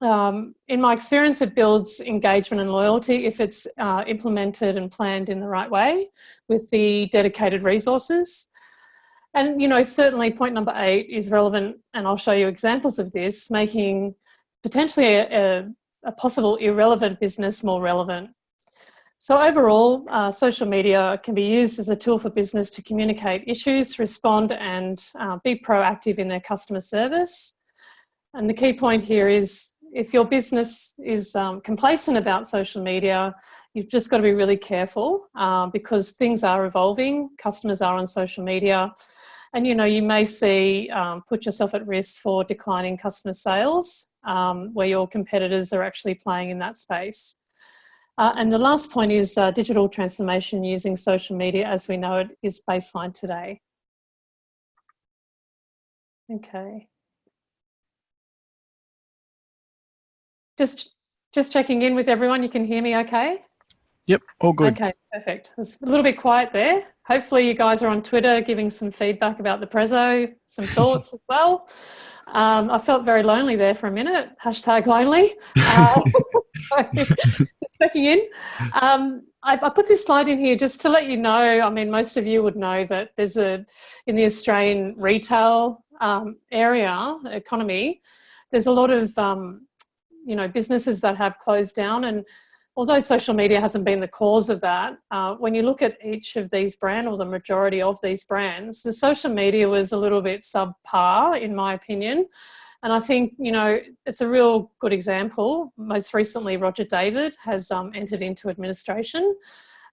In my experience, it builds engagement and loyalty if it's implemented and planned in the right way with the dedicated resources. And, you know, certainly point number 8 is relevant, and I'll show you examples of this, making potentially a possible irrelevant business more relevant. So overall, social media can be used as a tool for business to communicate issues, respond, and be proactive in their customer service. And the key point here is, if your business is complacent about social media, you've just got to be really careful because things are evolving. Customers are on social media. And, you know, you may see put yourself at risk for declining customer sales where your competitors are actually playing in that space. And the last point is digital transformation using social media as we know it is baseline today. Okay. Just checking in with everyone. You can hear me okay? Yep, all good. Okay, perfect. It was a little bit quiet there. Hopefully you guys are on Twitter giving some feedback about the prezzo, some thoughts as well. I felt very lonely there for a minute. #lonely. Just checking in. I put this slide in here just to let you know, I mean, most of you would know that there's in the Australian retail area, economy, there's a lot of, you know, businesses that have closed down. And although social media hasn't been the cause of that, when you look at each of these brands, or the majority of these brands, the social media was a little bit subpar, in my opinion. And I think, you know, it's a real good example. Most recently, Roger David has entered into administration.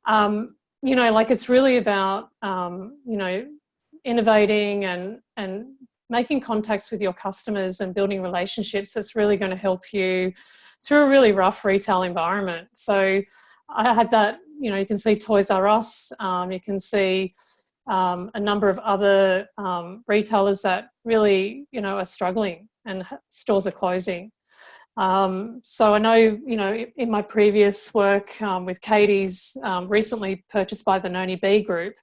You know, like, it's really about, you know, innovating and making contacts with your customers and building relationships that's really going to help you through a really rough retail environment. So I had that, you know, you can see Toys R Us, you can see a number of other retailers that really, you know, are struggling and stores are closing. So I know, you know, in my previous work with Katie's, recently purchased by the Noni B Group,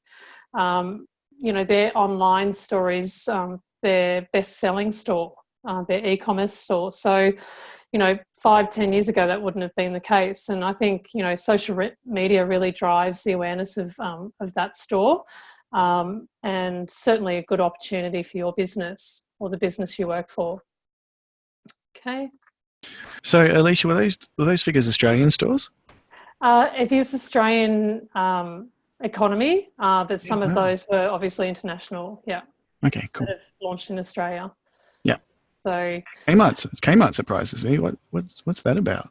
you know, their online store is their best-selling store, their e-commerce store. So, you know, 5-10 years ago, that wouldn't have been the case. And I think, you know, social media really drives the awareness of that store, and certainly a good opportunity for your business or the business you work for. Okay. So, Alicia, were those figures Australian stores? It is Australian economy, but some of those were obviously international. Yeah. Okay, cool. That have launched in Australia. Yeah. So Kmart surprises me. What's that about?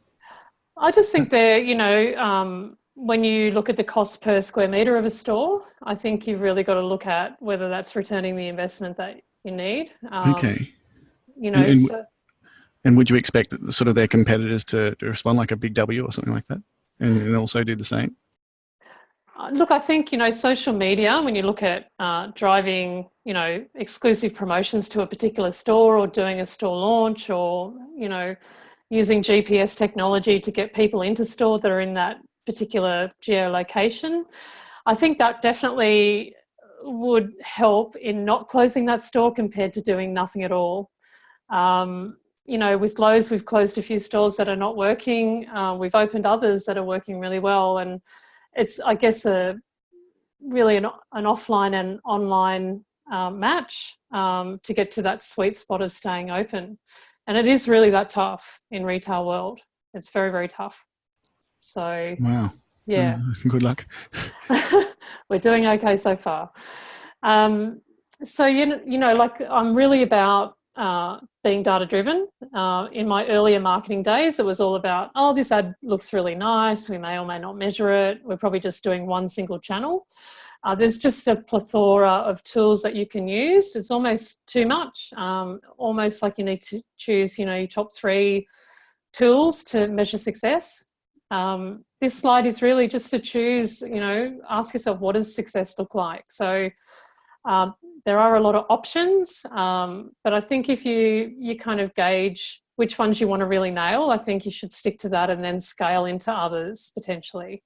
I just think they're, you know, when you look at the cost per square metre of a store, I think you've really got to look at whether that's returning the investment that you need. Okay. You know, and would you expect sort of their competitors to respond like a Big W or something like that, and also do the same? Look, I think, you know, social media, when you look at driving, you know, exclusive promotions to a particular store, or doing a store launch, or, you know, using GPS technology to get people into store that are in that particular geolocation, I think that definitely would help in not closing that store compared to doing nothing at all. with Lowe's, we've closed a few stores that are not working. We've opened others that are working really well. And it's, I guess, really an offline and online match to get to that sweet spot of staying open. And it is really that tough in retail world. It's very, very tough. So, wow. Yeah. Good luck. We're doing okay so far. So, like I'm really about being data driven. In my earlier marketing days, it was all about, oh, this ad looks really nice. We may or may not measure it. We're probably just doing one single channel. There's just a plethora of tools that you can use. It's almost too much, almost like you need to choose, your top 3 tools to measure success. This slide is really just to choose, ask yourself, what does success look like? So there are a lot of options, but I think if you kind of gauge which ones you want to really nail, I think you should stick to that and then scale into others potentially.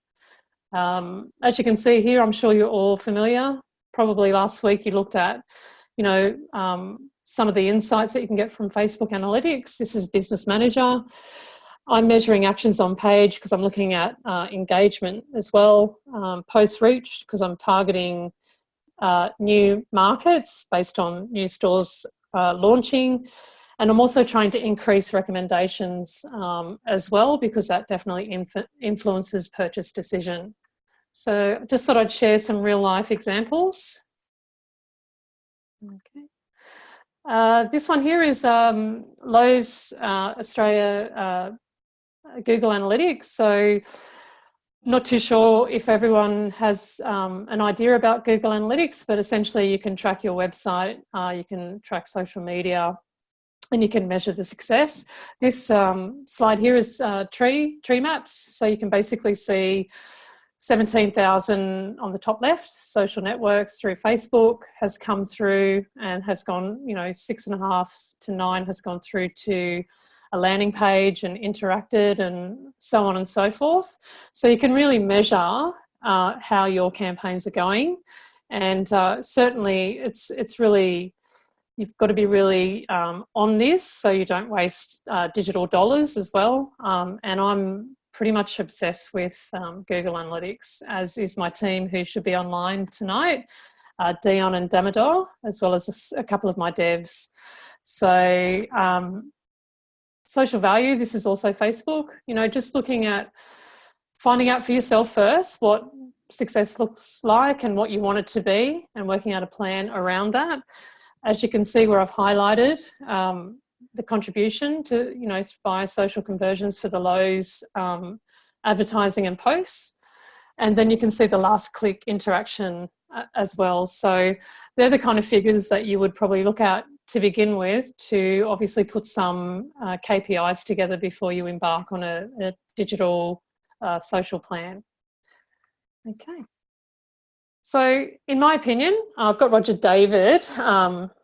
As you can see here, I'm sure you're all familiar. Probably last week you looked at, some of the insights that you can get from Facebook Analytics. This is Business Manager. I'm measuring actions on page because I'm looking at engagement as well. Post reach because I'm targeting new markets based on new stores launching. And I'm also trying to increase recommendations as well because that definitely influences purchase decision. So just thought I'd share some real life examples. Okay. This one here is Lowe's Australia Google Analytics. So not too sure if everyone has an idea about Google Analytics, but essentially you can track your website, you can track social media, and you can measure the success. This slide here is tree maps. So you can basically see 17,000 on the top left, social networks through Facebook has come through and has gone, 6.5 to 9 has gone through to a landing page and interacted and so on and so forth. So you can really measure how your campaigns are going. And certainly it's really, you've got to be really on this so you don't waste digital dollars as well. And I'm pretty much obsessed with Google Analytics, as is my team who should be online tonight, Dion and Damodar, as well as a couple of my devs. So social value, this is also Facebook, just looking at finding out for yourself first what success looks like and what you want it to be and working out a plan around that. As you can see where I've highlighted the contribution to, via social conversions for the Lowe's advertising and posts. And then you can see the last click interaction as well. So they're the kind of figures that you would probably look at to begin with to obviously put some KPIs together before you embark on a digital social plan. Okay. So in my opinion, I've got Roger David,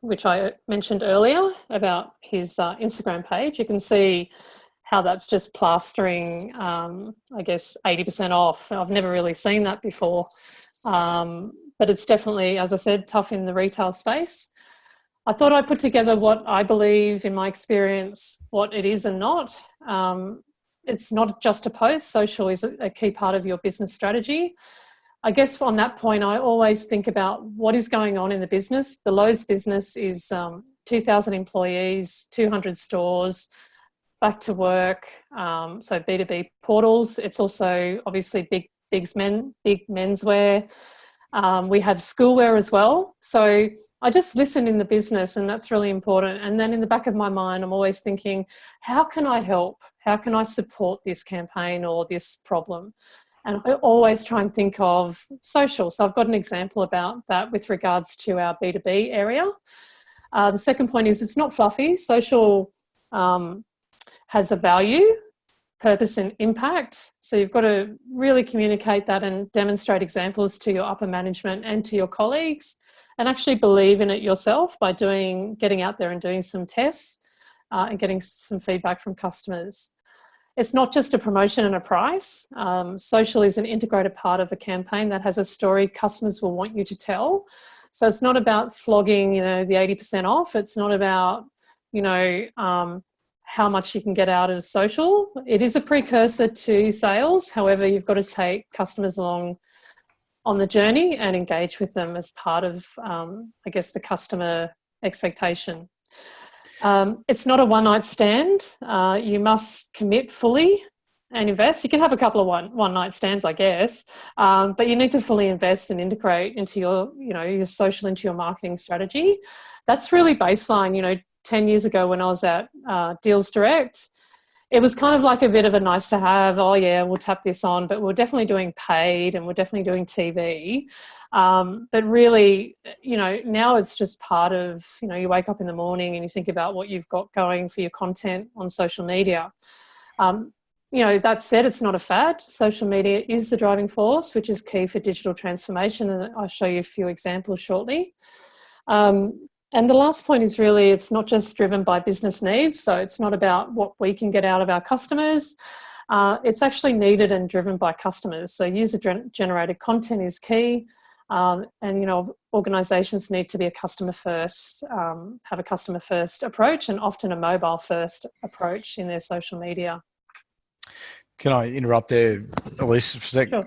which I mentioned earlier about his Instagram page. You can see how that's just plastering, I guess, 80% off. I've never really seen that before. But it's definitely, as I said, tough in the retail space. I thought I'd put together what I believe, in my experience, what it is and not. It's not just a post. Social is a key part of your business strategy. I guess on that point, I always think about what is going on in the business. The Lowe's business is 2,000 employees, 200 stores, back to work, so B2B portals. It's also obviously big menswear. We have schoolwear as well. So I just listen in the business, and that's really important. And then in the back of my mind, I'm always thinking, how can I help? How can I support this campaign or this problem? And I always try and think of social. So I've got an example about that with regards to our B2B area. The second point is it's not fluffy. Social has a value, purpose and impact. So you've got to really communicate that and demonstrate examples to your upper management and to your colleagues, and actually believe in it yourself by getting out there and doing some tests and getting some feedback from customers. It's not just a promotion and a price. Social is an integrated part of a campaign that has a story customers will want you to tell. So it's not about flogging, the 80% off. It's not about, how much you can get out of social. It is a precursor to sales. However, you've got to take customers along on the journey and engage with them as part of, I guess, the customer expectation. It's not a one-night stand. You must commit fully and invest. You can have a couple of one-night stands, I guess, but you need to fully invest and integrate into your social, into your marketing strategy. That's really baseline. 10 years ago when I was at Deals Direct, it was kind of like a bit of a nice to have. Oh yeah, we'll tap this on, but we're definitely doing paid and we're definitely doing TV. But really, now it's just part of, you wake up in the morning and you think about what you've got going for your content on social media. That said, it's not a fad. Social media is the driving force, which is key for digital transformation. And I'll show you a few examples shortly. And the last point is really, it's not just driven by business needs. So it's not about what we can get out of our customers. It's actually needed and driven by customers. So user-generated content is key. Organisations need to be a customer first, have a customer first approach, and often a mobile first approach in their social media. Can I interrupt there, Alicia, for a sec? Sure.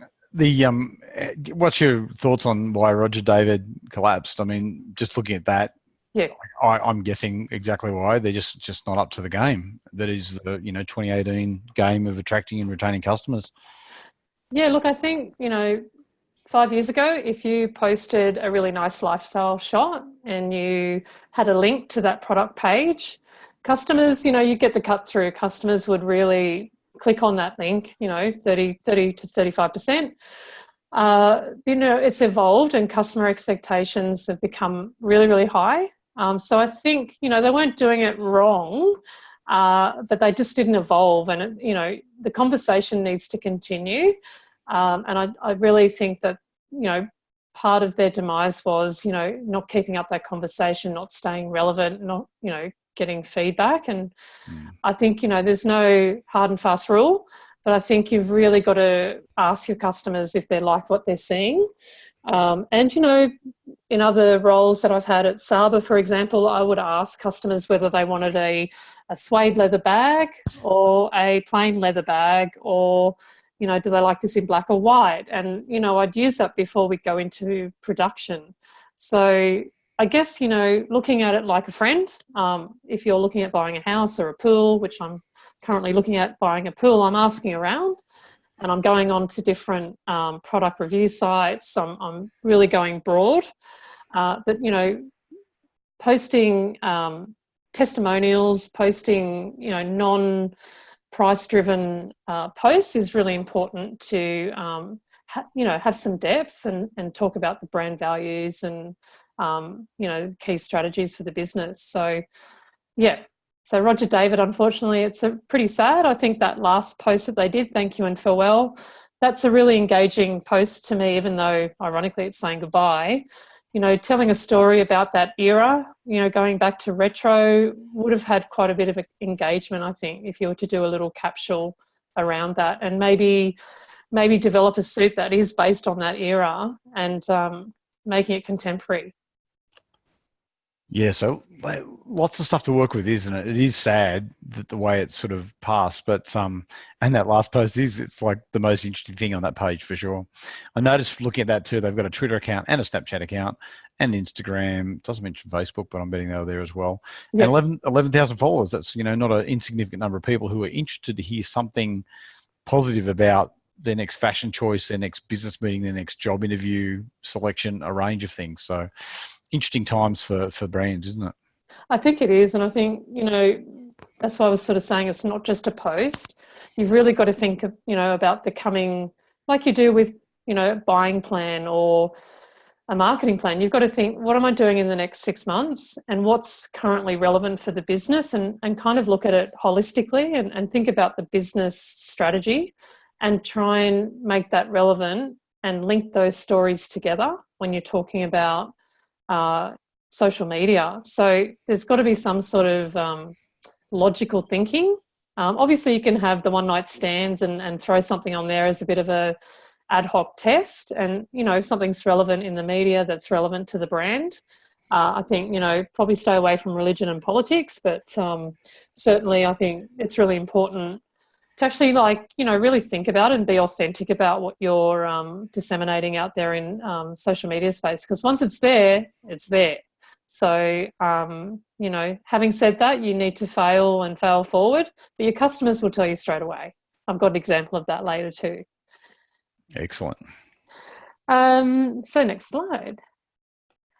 What's your thoughts on why Roger David collapsed? I mean, just looking at that, yeah, I'm guessing exactly why. They're just not up to the game. That is the 2018 game of attracting and retaining customers. Yeah, look, I think 5 years ago, if you posted a really nice lifestyle shot and you had a link to that product page, customers, you get the cut through. Customers would really click on that link, 30 to 35%. It's evolved and customer expectations have become really, really high. So I think, they weren't doing it wrong, but they just didn't evolve. And, the conversation needs to continue. And I really think that, part of their demise was, not keeping up that conversation, not staying relevant, not, getting feedback. And I think, there's no hard and fast rule, but I think you've really got to ask your customers if they like what they're seeing. And, in other roles that I've had at Saba, for example, I would ask customers whether they wanted a suede leather bag or a plain leather bag, or, do they like this in black or white? And, I'd use that before we go into production. So I guess, looking at it like a friend, if you're looking at buying a house or a pool, which I'm currently looking at buying a pool, I'm asking around and I'm going on to different product review sites. I'm really going broad. But, posting testimonials, posting, non-price-driven posts is really important to, have some depth and talk about the brand values and, key strategies for the business. So, yeah. So Roger David, unfortunately, it's pretty sad. I think that last post that they did, thank you and farewell, that's a really engaging post to me, even though, ironically, it's saying goodbye. Telling a story about that era, going back to retro would have had quite a bit of engagement, I think, if you were to do a little capsule around that and maybe develop a suit that is based on that era and making it contemporary. Yeah, so lots of stuff to work with, isn't it? It is sad that the way it's sort of passed, but and that last post it's like the most interesting thing on that page for sure. I noticed looking at that too, they've got a Twitter account and a Snapchat account and Instagram. It doesn't mention Facebook, but I'm betting they're there as well. Yep. And 11,000 followers. That's, not an insignificant number of people who are interested to hear something positive about their next fashion choice, their next business meeting, their next job interview, selection, a range of things. So interesting times for brands, isn't it? I think it is. And I think, that's why I was sort of saying it's not just a post. You've really got to think, about the coming, like you do with, buying plan or a marketing plan. You've got to think, what am I doing in the next 6 months and what's currently relevant for the business, and kind of look at it holistically and think about the business strategy and try and make that relevant and link those stories together when you're talking about social media. So there's got to be some sort of logical thinking. Obviously, you can have the one-night stands and throw something on there as a bit of a ad hoc test, and if something's relevant in the media that's relevant to the brand, I think, probably stay away from religion and politics, but certainly I think it's really important to actually really think about and be authentic about what you're disseminating out there in social media space, because once it's there, it's there. So, having said that, you need to fail and fail forward, but your customers will tell you straight away. I've got an example of that later too. Excellent. So next slide.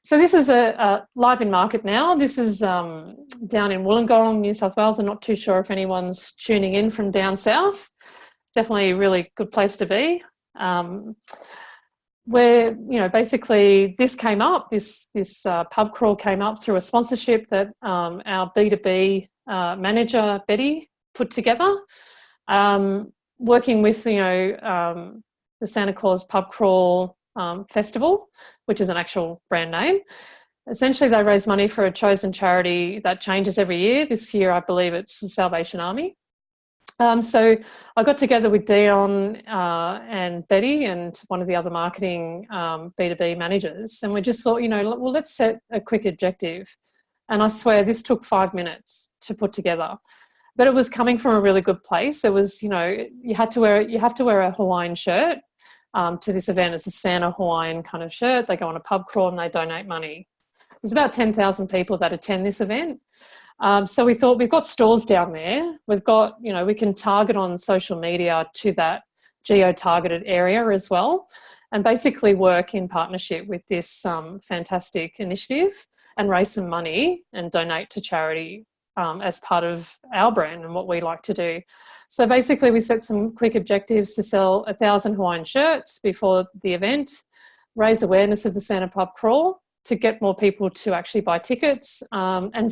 So this is a live in market now. This is down in Wollongong, New South Wales. I'm not too sure if anyone's tuning in from down south. Definitely a really good place to be. Where, basically this came up, this pub crawl came up through a sponsorship that our B2B manager, Betty, put together, working with, the Santa Claus Pub Crawl Festival, which is an actual brand name. Essentially, they raise money for a chosen charity that changes every year. This year, I believe it's the Salvation Army. So I got together with Dion and Betty and one of the other marketing B2B managers, and we just thought, well, let's set a quick objective. And I swear this took 5 minutes to put together, but it was coming from a really good place. It was, you have to wear a Hawaiian shirt to this event. It's a Santa Hawaiian kind of shirt. They go on a pub crawl and they donate money. There's about 10,000 people that attend this event. So we thought, we've got stores down there. We've got, we can target on social media to that geo-targeted area as well, and basically work in partnership with this fantastic initiative and raise some money and donate to charity as part of our brand and what we like to do. So basically we set some quick objectives to sell 1,000 Hawaiian shirts before the event, raise awareness of the Santa Pub Crawl to get more people to actually buy tickets, and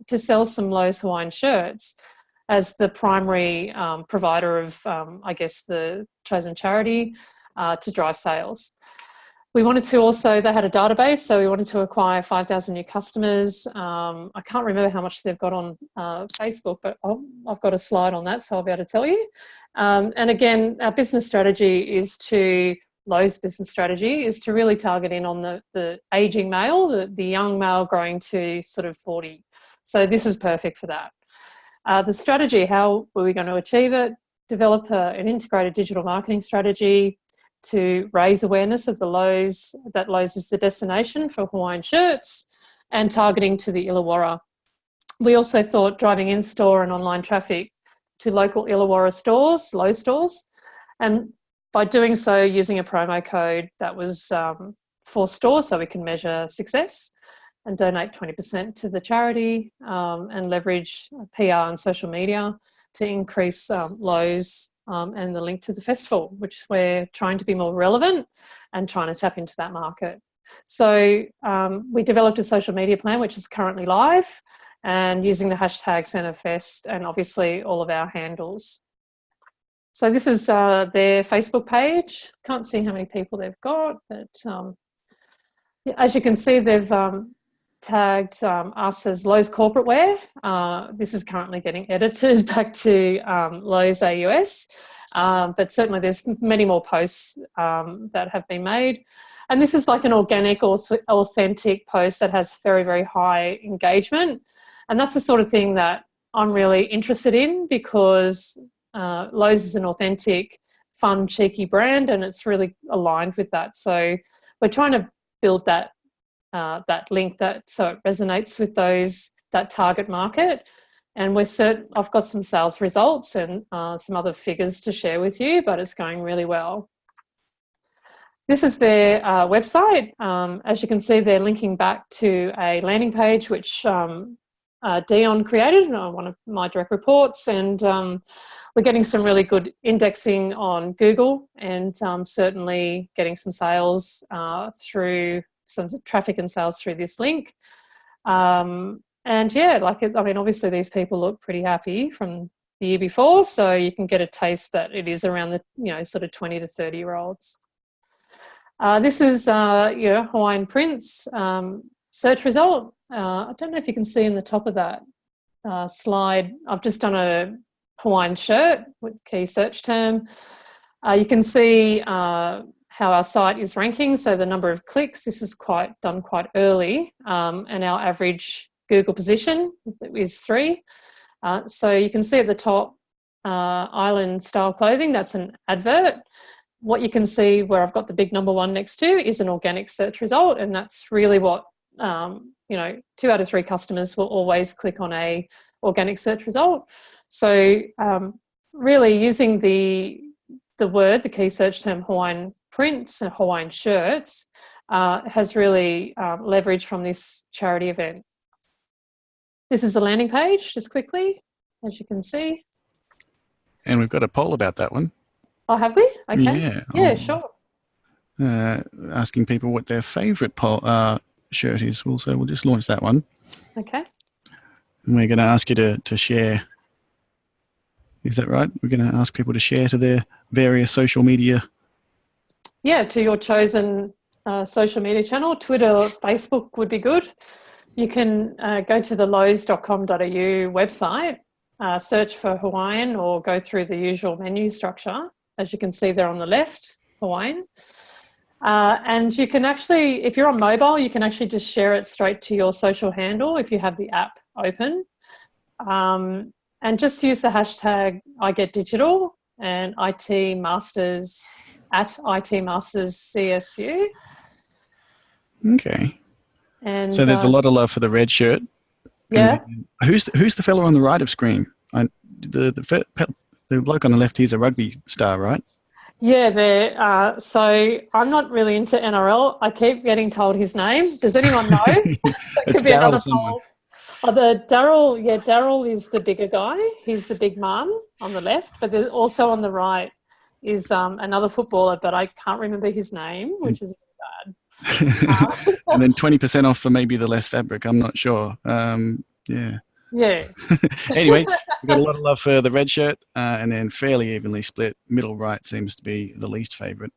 to sell some Lowe's Hawaiian shirts as the primary provider of, the chosen charity to drive sales. We wanted to also, they had a database, so we wanted to acquire 5,000 new customers. I can't remember how much they've got on Facebook, but I've got a slide on that, so I'll be able to tell you. And again, our business strategy is to, Lowe's business strategy is to really target in on the aging male, the young male growing to sort of 40. So this is perfect for that. The strategy, how were we going to achieve it? Develop an integrated digital marketing strategy to raise awareness of the Lowe's, that Lowe's is the destination for Hawaiian shirts, and targeting to the Illawarra. We also thought driving in-store and online traffic to local Illawarra stores, Lowe's stores, and by doing so, using a promo code that was for stores so we can measure success and donate 20% to the charity, and leverage PR and social media to increase Lowe's and the link to the festival, which we're trying to be more relevant and trying to tap into that market. So we developed a social media plan, which is currently live, and using the hashtag SantaFest and obviously all of our handles. So this is their Facebook page. Can't see how many people they've got, but as you can see, they've tagged us as Lowe's Corporate Wear. This is currently getting edited back to Lowe's AUS, but certainly there's many more posts that have been made. And this is like an organic or authentic post that has very, very high engagement. And that's the sort of thing that I'm really interested in, because Lowe's is an authentic, fun, cheeky brand, and it's really aligned with that. So we're trying to build that link so it resonates with that target market. And I've got some sales results and some other figures to share with you, but it's going really well. This is their website. As you can see, they're linking back to a landing page which Dion created, one of my direct reports, and we're getting some really good indexing on Google, and certainly getting some sales through some traffic and sales through this link. And yeah, obviously these people look pretty happy from the year before, so you can get a taste that it is around the sort of 20 to 30-year-olds. This is Hawaiian prints search result. I don't know if you can see in the top of that slide, I've just done a Hawaiian shirt with key search term. You can see how how our site is ranking, so the number of clicks. This is done quite early, and our average Google position is 3. So you can see at the top, Island Style Clothing, that's an advert. What you can see where I've got the big number 1 next to is an organic search result, and that's really what, 2 out of 3 customers will always click on a organic search result. So really using the key search term Hawaiian prints and Hawaiian shirts has really leveraged from this charity event. This is the landing page, just quickly, as you can see. And we've got a poll about that one. Oh, have we? Okay. Yeah, sure. Asking people what their favourite shirt is. So we'll just launch that one. Okay. And we're going to ask you to share. Is that right? We're going to ask people to share to their various social media. Yeah, to your chosen social media channel. Twitter or Facebook would be good. You can go to the lowe's.com.au website, search for Hawaiian, or go through the usual menu structure. As you can see there on the left, Hawaiian. And you can actually, if you're on mobile, you can actually just share it straight to your social handle if you have the app open. And just use the hashtag #IGetDigital and ITMasters at ITMastersCSU. Okay. And so there's a lot of love for the red shirt. Yeah. Who's the fellow on the right of screen? The bloke on the left, he's a rugby star, right? Yeah, so I'm not really into NRL. I keep getting told his name. Does anyone know? It's Daryl someone. Oh, Daryl is the bigger guy. He's the big man on the left, but there's also on the right is another footballer, but I can't remember his name, which is bad. And then 20% off for maybe the less fabric. I'm not sure. Yeah. Yeah. Anyway, we've got a lot of love for the red shirt, and then fairly evenly split. Middle right seems to be the least favourite.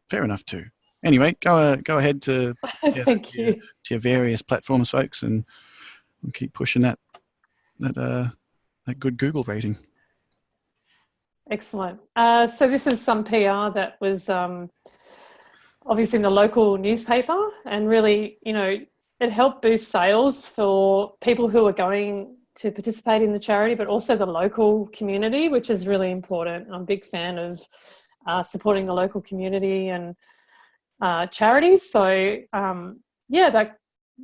Fair enough too. Anyway, go ahead to Thank you. To your various platforms, folks, and we'll keep pushing that good Google rating. Excellent. So this is some PR that was obviously in the local newspaper, and really, it helped boost sales for people who are going to participate in the charity, but also the local community, which is really important. I'm a big fan of supporting the local community and charities. So, that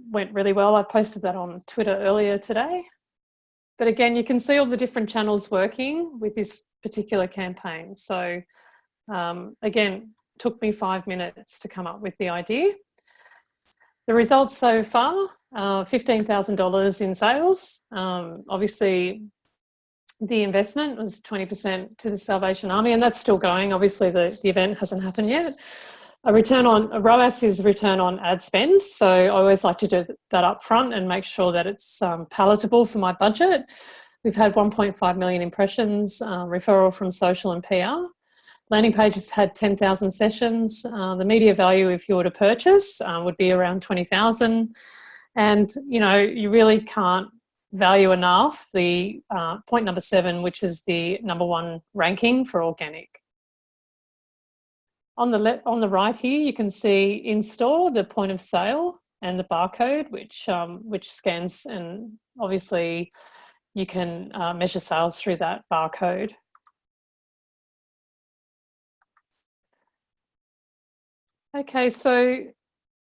went really well. I posted that on Twitter earlier today. But again, you can see all the different channels working with this particular campaign. So, again, took me 5 minutes to come up with the idea. The results so far, $15,000 in sales. Obviously, the investment was 20% to the Salvation Army, and that's still going. Obviously, the event hasn't happened yet. A ROAS is return on ad spend. So I always like to do that up front and make sure that it's palatable for my budget. We've had 1.5 million impressions, referral from social and PR. Landing pages had 10,000 sessions. The media value, if you were to purchase, would be around 20,000. And, you really can't value enough the point number 7, which is the number 1 ranking for organic. On the right here, you can see in store the point of sale and the barcode, which scans, and obviously you can measure sales through that barcode. Okay, so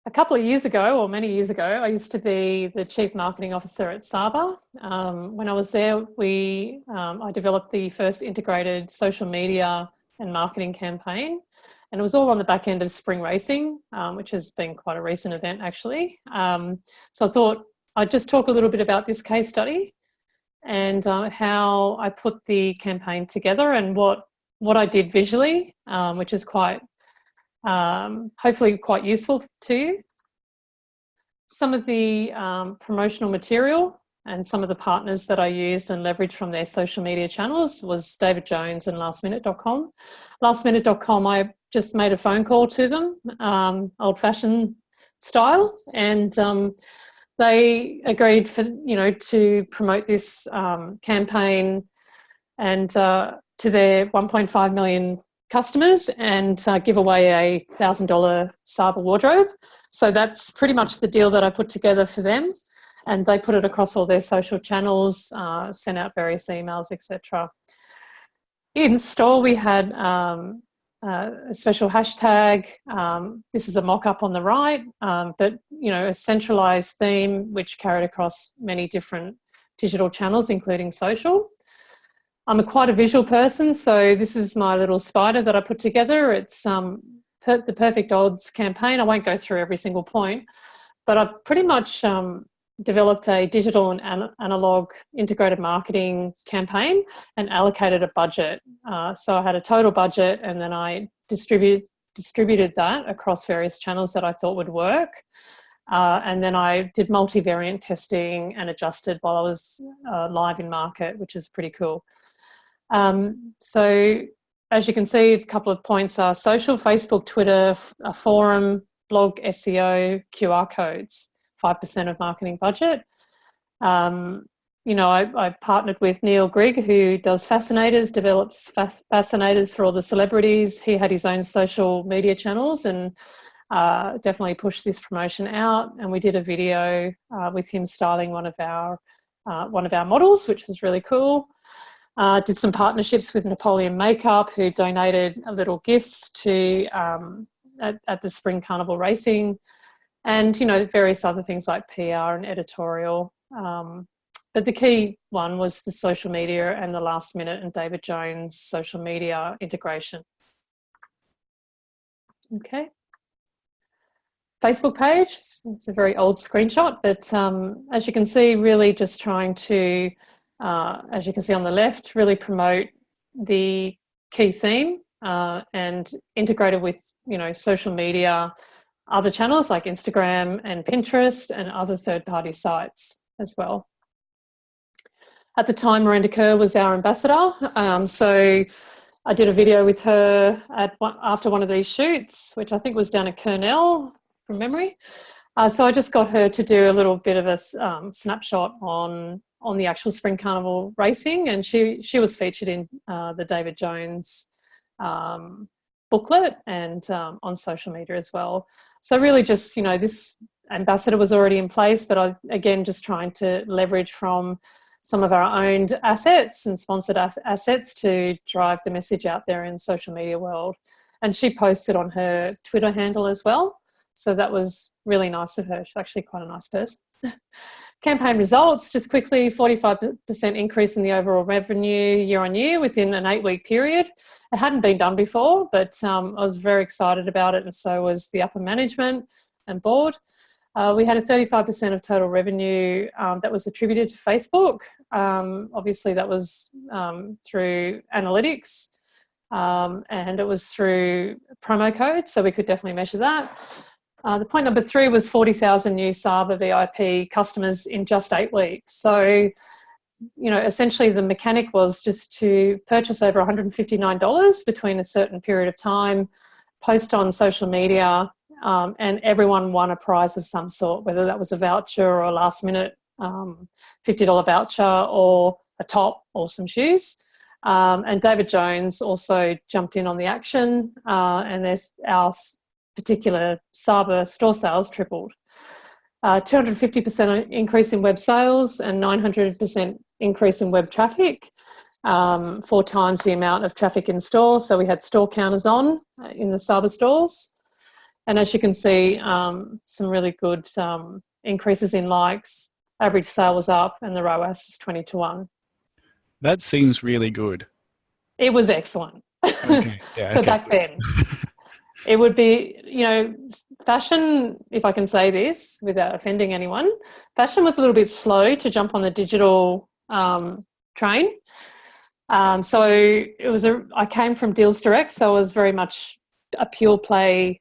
a couple of years ago, or many years ago, I used to be the Chief Marketing Officer at Saba. When I was there, I developed the first integrated social media and marketing campaign, and it was all on the back end of spring racing, which has been quite a recent event actually. So I thought I'd just talk a little bit about this case study and how I put the campaign together and what I did visually, which is quite hopefully quite useful to you. Some of the promotional material and some of the partners that I used and leveraged from their social media channels was David Jones and lastminute.com. Lastminute.com, I just made a phone call to them, old-fashioned style, and they agreed to promote this campaign and to their 1.5 million customers and give away a $1,000 Saba wardrobe. So that's pretty much the deal that I put together for them. And they put it across all their social channels, sent out various emails, etc. In store, we had a special hashtag. This is a mock-up on the right, but a centralized theme which carried across many different digital channels, including social. I'm quite a visual person, so this is my little spider that I put together. It's the Perfect Odds campaign. I won't go through every single point, but I've pretty much developed a digital and analog integrated marketing campaign and allocated a budget. So I had a total budget, and then I distributed that across various channels that I thought would work. And then I did multivariant testing and adjusted while I was live in market, which is pretty cool. So as you can see, a couple of points are social, Facebook, Twitter, a forum, blog, SEO, QR codes. 5% of marketing budget. I partnered with Neil Grigg, who does Fascinators, develops Fascinators for all the celebrities. He had his own social media channels and definitely pushed this promotion out. And we did a video with him styling one of our models, which was really cool. Did some partnerships with Napoleon Makeup, who donated little gifts to at the Spring Carnival Racing. And, various other things like PR and editorial. But the key one was the social media and the Last Minute and David Jones social media integration. Okay. Facebook page, it's a very old screenshot, but as you can see, really just trying to, as you can see on the left, really promote the key theme and integrate it with, social media, other channels like Instagram and Pinterest and other third-party sites as well. At the time, Miranda Kerr was our ambassador. So I did a video with her after one of these shoots, which I think was down at Cornell from memory. So I just got her to do a little bit of a snapshot on the actual Spring Carnival racing, and she was featured in the David Jones booklet and on social media as well. So really just, this ambassador was already in place, but I, again, just trying to leverage from some of our owned assets and sponsored assets to drive the message out there in social media world. And she posted on her Twitter handle as well. So that was really nice of her. She's actually quite a nice person. Campaign results, just quickly, 45% increase in the overall revenue year on year within an 8-week period. It hadn't been done before, but I was very excited about it, and so was the upper management and board. We had a 35% of total revenue that was attributed to Facebook. Obviously, that was through analytics, and it was through promo codes, so we could definitely measure that. The point number 3 was 40,000 new Saba VIP customers in just 8 weeks. So, essentially the mechanic was just to purchase over $159 between a certain period of time, post on social media, and everyone won a prize of some sort, whether that was a voucher or a last minute $50 voucher or a top or some shoes. And David Jones also jumped in on the action, and there's our particular Saba store sales tripled. 250% increase in web sales and 900% increase in web traffic, 4 times the amount of traffic in store. So we had store counters on in the Saba stores. And as you can see, some really good increases in likes. Average sale was up and the ROAS was 20-1. That seems really good. It was excellent. Okay. Yeah, for okay. back then. It would be, fashion, if I can say this without offending anyone, fashion was a little bit slow to jump on the digital train. So I came from Deals Direct, so I was very much a pure play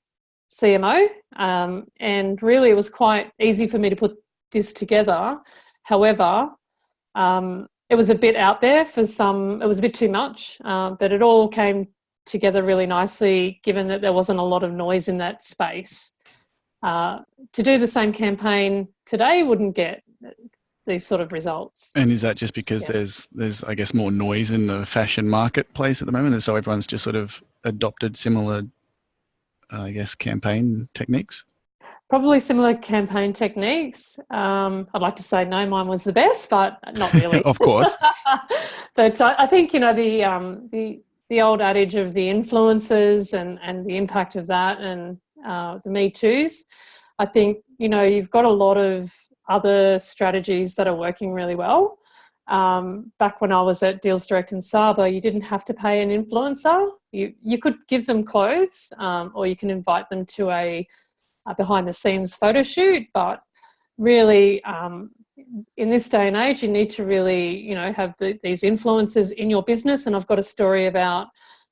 CMO. And really it was quite easy for me to put this together. However, it was a bit out there for some, it was a bit too much, but it all came together really nicely given that there wasn't a lot of noise in that space. To do the same campaign today wouldn't get these sort of results. And is that just because there's I guess more noise in the fashion marketplace at the moment, and so everyone's just sort of adopted similar, I guess, campaign techniques? Probably similar campaign techniques. I'd like to say no, mine was the best, but not really. Of course. But I think, you know, the old adage of the influencers and the impact of that, and the Me Too's, I think, you know, you've got a lot of other strategies that are working really well. Back when I was at Deals Direct and Saba, you didn't have to pay an influencer. You could give them clothes, or you can invite them to a behind the scenes photo shoot, but really in this day and age you need to really, you know, have these influencers in your business. And I've got a story about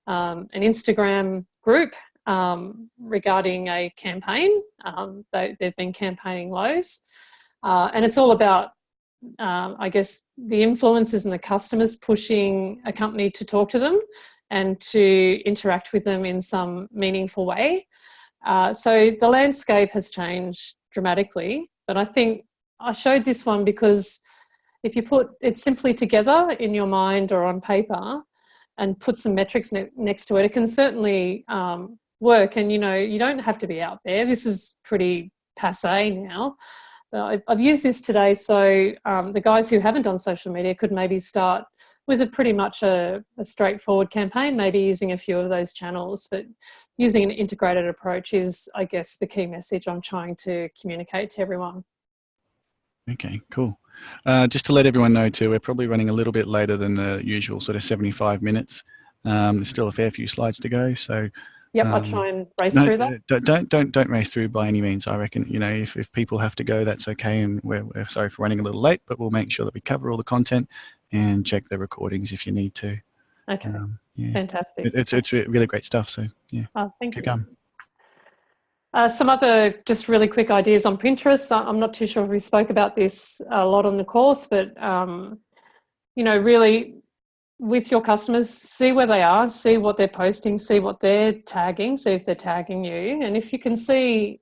an Instagram group regarding a campaign. They've been campaigning Lowe's, and it's all about I guess the influencers and the customers pushing a company to talk to them and to interact with them in some meaningful way. So the landscape has changed dramatically, but I think I showed this one because if you put it simply together in your mind or on paper and put some metrics next to it, it can certainly work. And, you know, you don't have to be out there. This is pretty passé now. I've used this today, so the guys who haven't done social media could maybe start with a pretty much a straightforward campaign, maybe using a few of those channels, but using an integrated approach is, I guess, the key message I'm trying to communicate to everyone. Okay, cool. Just to let everyone know too, we're probably running a little bit later than the usual sort of 75 minutes. There's still a fair few slides to go, so yep, I'll try and race through that. Don't race through by any means. I reckon, you know, if people have to go, that's okay, and we're sorry for running a little late, but we'll make sure that we cover all the content and check the recordings if you need to. Okay, yeah. Fantastic. It's really great stuff. So yeah, thank you. Going. Some other just really quick ideas on Pinterest. I'm not too sure if we spoke about this a lot on the course, but you know, really with your customers, see where they are, see what they're posting, see what they're tagging, see if they're tagging you. And if you can see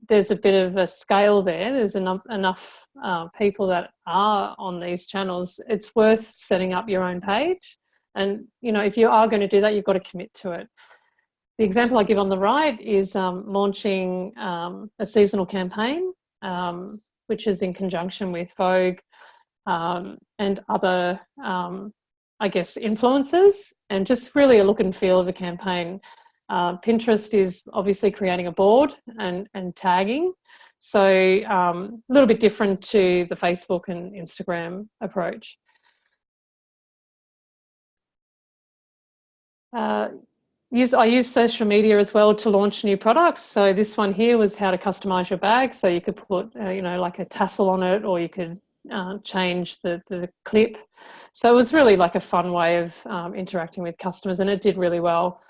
there's a bit of a scale there, there's enough people that are on these channels, it's worth setting up your own page. And, you know, if you are going to do that, you've got to commit to it. The example I give on the right is launching a seasonal campaign, which is in conjunction with Vogue and other I guess, influencers, and just really a look and feel of the campaign. Pinterest is obviously creating a board and tagging. So a little bit different to the Facebook and Instagram approach. I use social media as well to launch new products. So this one here was how to customize your bag. So you could put, you know, like a tassel on it, or you could change the clip. So it was really like a fun way of interacting with customers, and it did really well.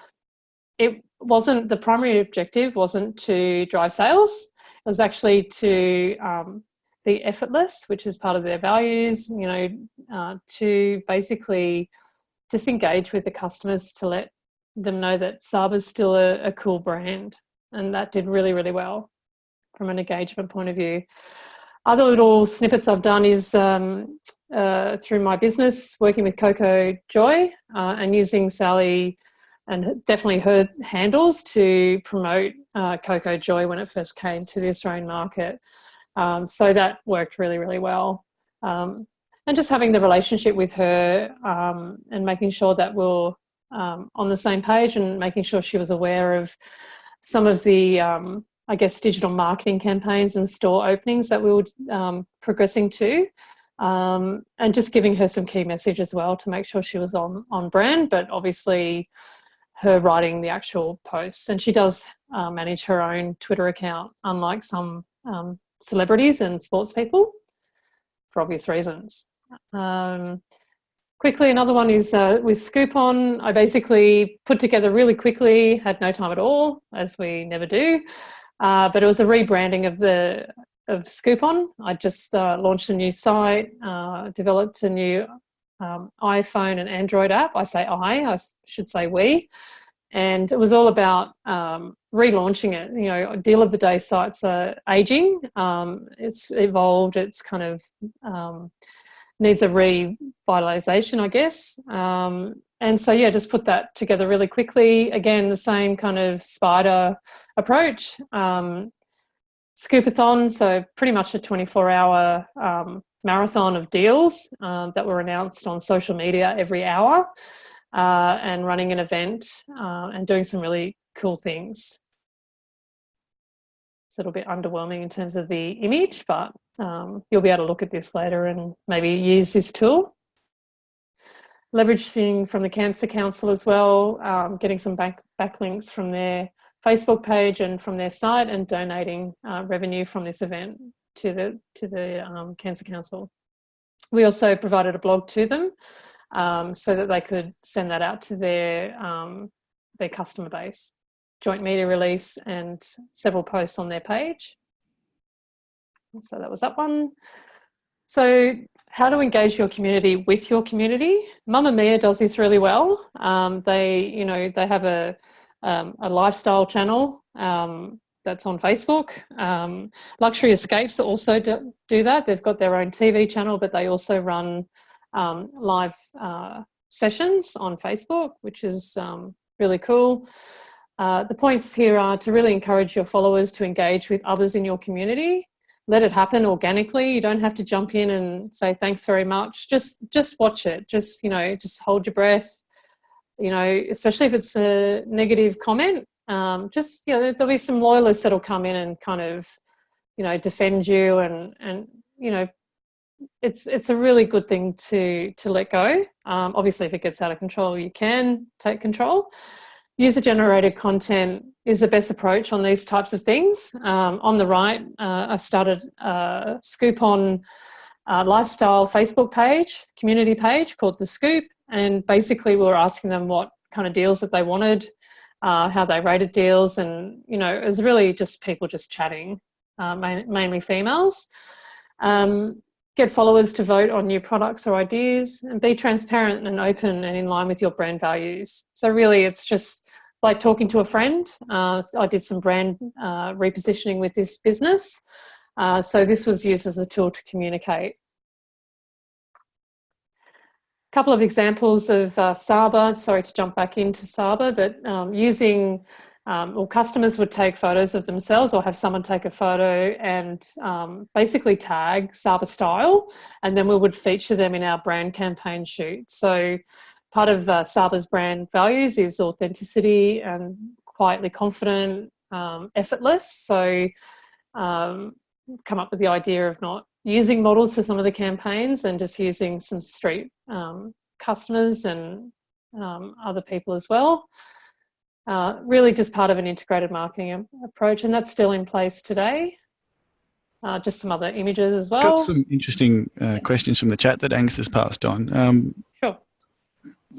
It wasn't, the primary objective wasn't to drive sales. It was actually to be effortless, which is part of their values, you know, to basically just engage with the customers, to let them know that Saba's still a cool brand. And that did really, really well from an engagement point of view. Other little snippets I've done is through my business, working with Coco Joy and using Sally and definitely her handles to promote Coco Joy when it first came to the Australian market. So that worked really, really well. And just having the relationship with her and making sure that we're on the same page, and making sure she was aware of some of the I guess, digital marketing campaigns and store openings that we were progressing to, and just giving her some key message as well to make sure she was on brand, but obviously her writing the actual posts. And she does manage her own Twitter account, unlike some celebrities and sports people, for obvious reasons. Quickly, another one is with Scoop-On. I basically put together really quickly, had no time at all, as we never do. But it was a rebranding of Scoop-On. I just launched a new site, developed a new iPhone and Android app. I say I should say we. And it was all about relaunching it. You know, deal of the day sites are aging. It's evolved. It's kind of needs a revitalization, I guess. And so, yeah, just put that together really quickly. Again, the same kind of spider approach. Scoopathon, so pretty much a 24-hour marathon of deals that were announced on social media every hour, and running an event and doing some really cool things. It's a little bit underwhelming in terms of the image, but you'll be able to look at this later and maybe use this tool. Leveraging from the Cancer Council as well, getting some backlinks from their Facebook page and from their site, and donating revenue from this event to the Cancer Council. We also provided a blog to them so that they could send that out to their customer base. Joint media release and several posts on their page. So that was that one. So how to engage your community with your community. Mamma Mia does this really well. They have a lifestyle channel that's on Facebook. Luxury Escapes also do that. They've got their own TV channel, but they also run live sessions on Facebook, which is really cool. The points here are to really encourage your followers to engage with others in your community. Let it happen organically. You don't have to jump in and say thanks very much. Just watch it. Just hold your breath. Especially if it's a negative comment. There'll be some loyalists that'll come in and kind of, defend you, and it's a really good thing to let go. Obviously, if it gets out of control, you can take control. User-generated content is the best approach on these types of things. On the right, I started a Scoop on lifestyle Facebook page, community page called The Scoop, and basically we were asking them what kind of deals that they wanted, how they rated deals, and it was really just people just chatting, mainly females. Get followers to vote on new products or ideas, and be transparent and open and in line with your brand values. So really it's just like talking to a friend. I did some brand repositioning with this business. So this was used as a tool to communicate. A couple of examples of Saba. Sorry to jump back into Saba, but using customers would take photos of themselves or have someone take a photo and basically tag Saba Style, and then we would feature them in our brand campaign shoot. So part of Saba's brand values is authenticity and quietly confident, effortless. So come up with the idea of not using models for some of the campaigns and just using some street customers and other people as well. Really just part of an integrated marketing approach, and that's still in place today. Just some other images as well. Got some interesting questions from the chat that Angus has passed on. Sure.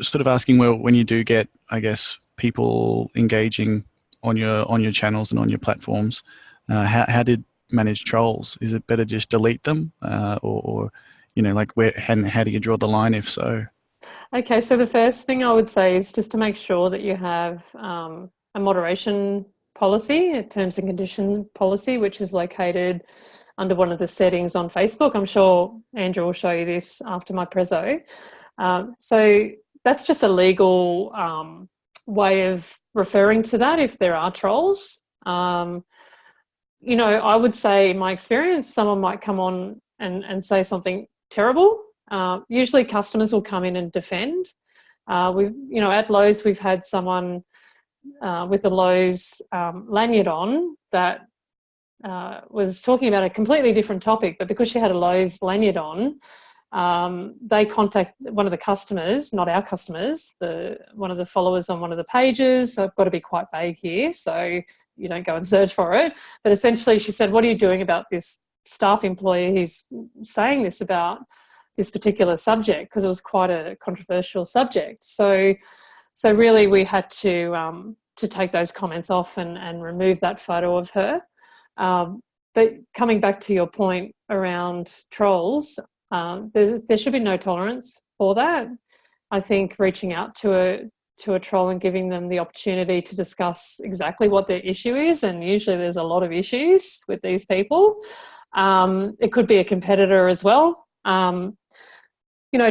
Sort of asking, well, when you do get, I guess, people engaging on your channels and on your platforms, how did manage trolls? Is it better just delete them, or how do you draw the line if so? Okay, so the first thing I would say is just to make sure that you have a moderation policy, a terms and condition policy, which is located under one of the settings on Facebook. I'm sure Andrew will show you this after my preso. So that's just a legal way of referring to that if there are trolls. I would say in my experience, someone might come on and say something terrible. Usually customers will come in and defend. At Lowe's, we've had someone with a Lowe's lanyard on that was talking about a completely different topic, but because she had a Lowe's lanyard on, they contacted one of the customers, not our customers, one of the followers on one of the pages. So I've got to be quite vague here, so you don't go and search for it. But essentially she said, what are you doing about this staff employee who's saying this about this particular subject? Because it was quite a controversial subject. So really we had to take those comments off and remove that photo of her. But coming back to your point around trolls, there should be no tolerance for that. I think reaching out to a troll and giving them the opportunity to discuss exactly what their issue is, and usually there's a lot of issues with these people. It could be a competitor as well.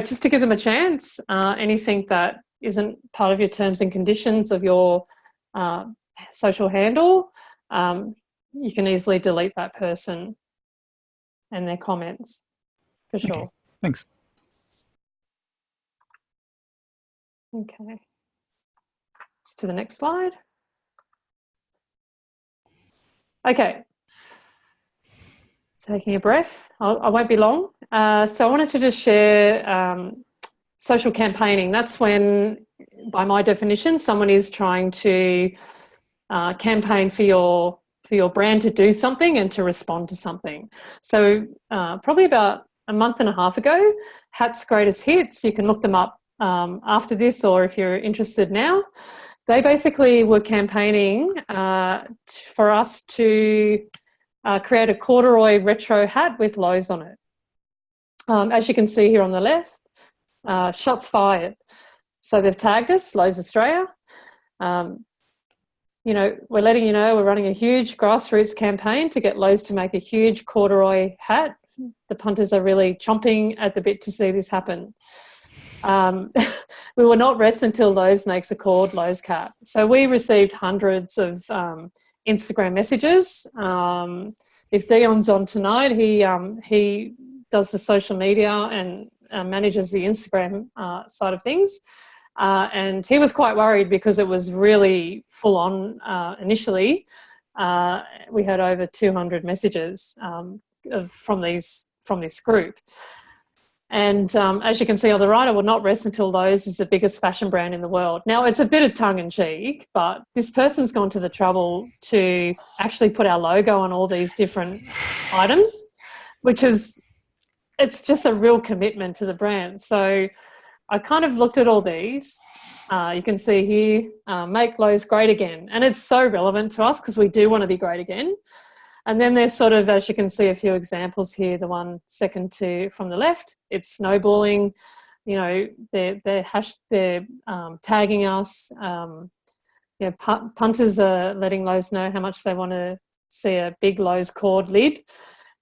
Just to give them a chance. Anything that isn't part of your terms and conditions of your social handle, you can easily delete that person and their comments, for sure. Okay, thanks. Okay. Let's to the next slide. Okay. Taking a breath. I won't be long. So I wanted to just share social campaigning. That's when, by my definition, someone is trying to campaign for your brand to do something and to respond to something. So probably about a month and a half ago, Hat's Greatest Hits, you can look them up after this, or if you're interested now, they basically were campaigning for us to create a corduroy retro hat with Lowe's on it. As you can see here on the left, shots fired. So they've tagged us, Lowe's Australia. You know, we're letting you know we're running a huge grassroots campaign to get Lowe's to make a huge corduroy hat. The punters are really chomping at the bit to see this happen. We will not rest until Lowe's makes a cord Lowe's cap. So we received hundreds of Instagram messages. If Dion's on tonight, he does the social media and manages the Instagram side of things. And he was quite worried because it was really full on initially. We had over 200 messages from this group. And as you can see on the right, I will not rest until Lowe's is the biggest fashion brand in the world. Now, it's a bit of tongue-in-cheek, but this person's gone to the trouble to actually put our logo on all these different items, it's just a real commitment to the brand. So I kind of looked at all these. You can see here, make Lowe's great again. And it's so relevant to us because we do want to be great again. And then there's sort of, as you can see, a few examples here. The one second to from the left, it's snowballing. You know, they're tagging us. You know, punters are letting Lowe's know how much they want to see a big Lowe's cord lid.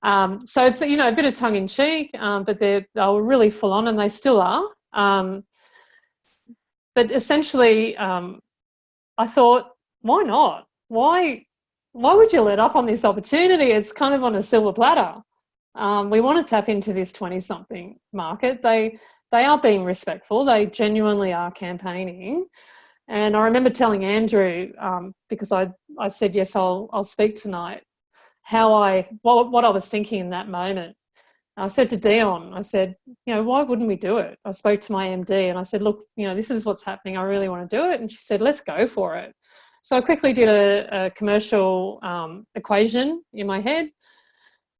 So it's, you know, a bit of tongue in cheek, but they were really full on, and they still are. But essentially, I thought, why not? Why would you let up on this opportunity? It's kind of on a silver platter. We want to tap into this 20-something market. They are being respectful. They genuinely are campaigning. And I remember telling Andrew, because I said, yes, I'll speak tonight, what I was thinking in that moment. I said to Dion, I said, you know, why wouldn't we do it? I spoke to my MD and I said, look, you know, this is what's happening. I really want to do it. And she said, let's go for it. So I quickly did a commercial equation in my head,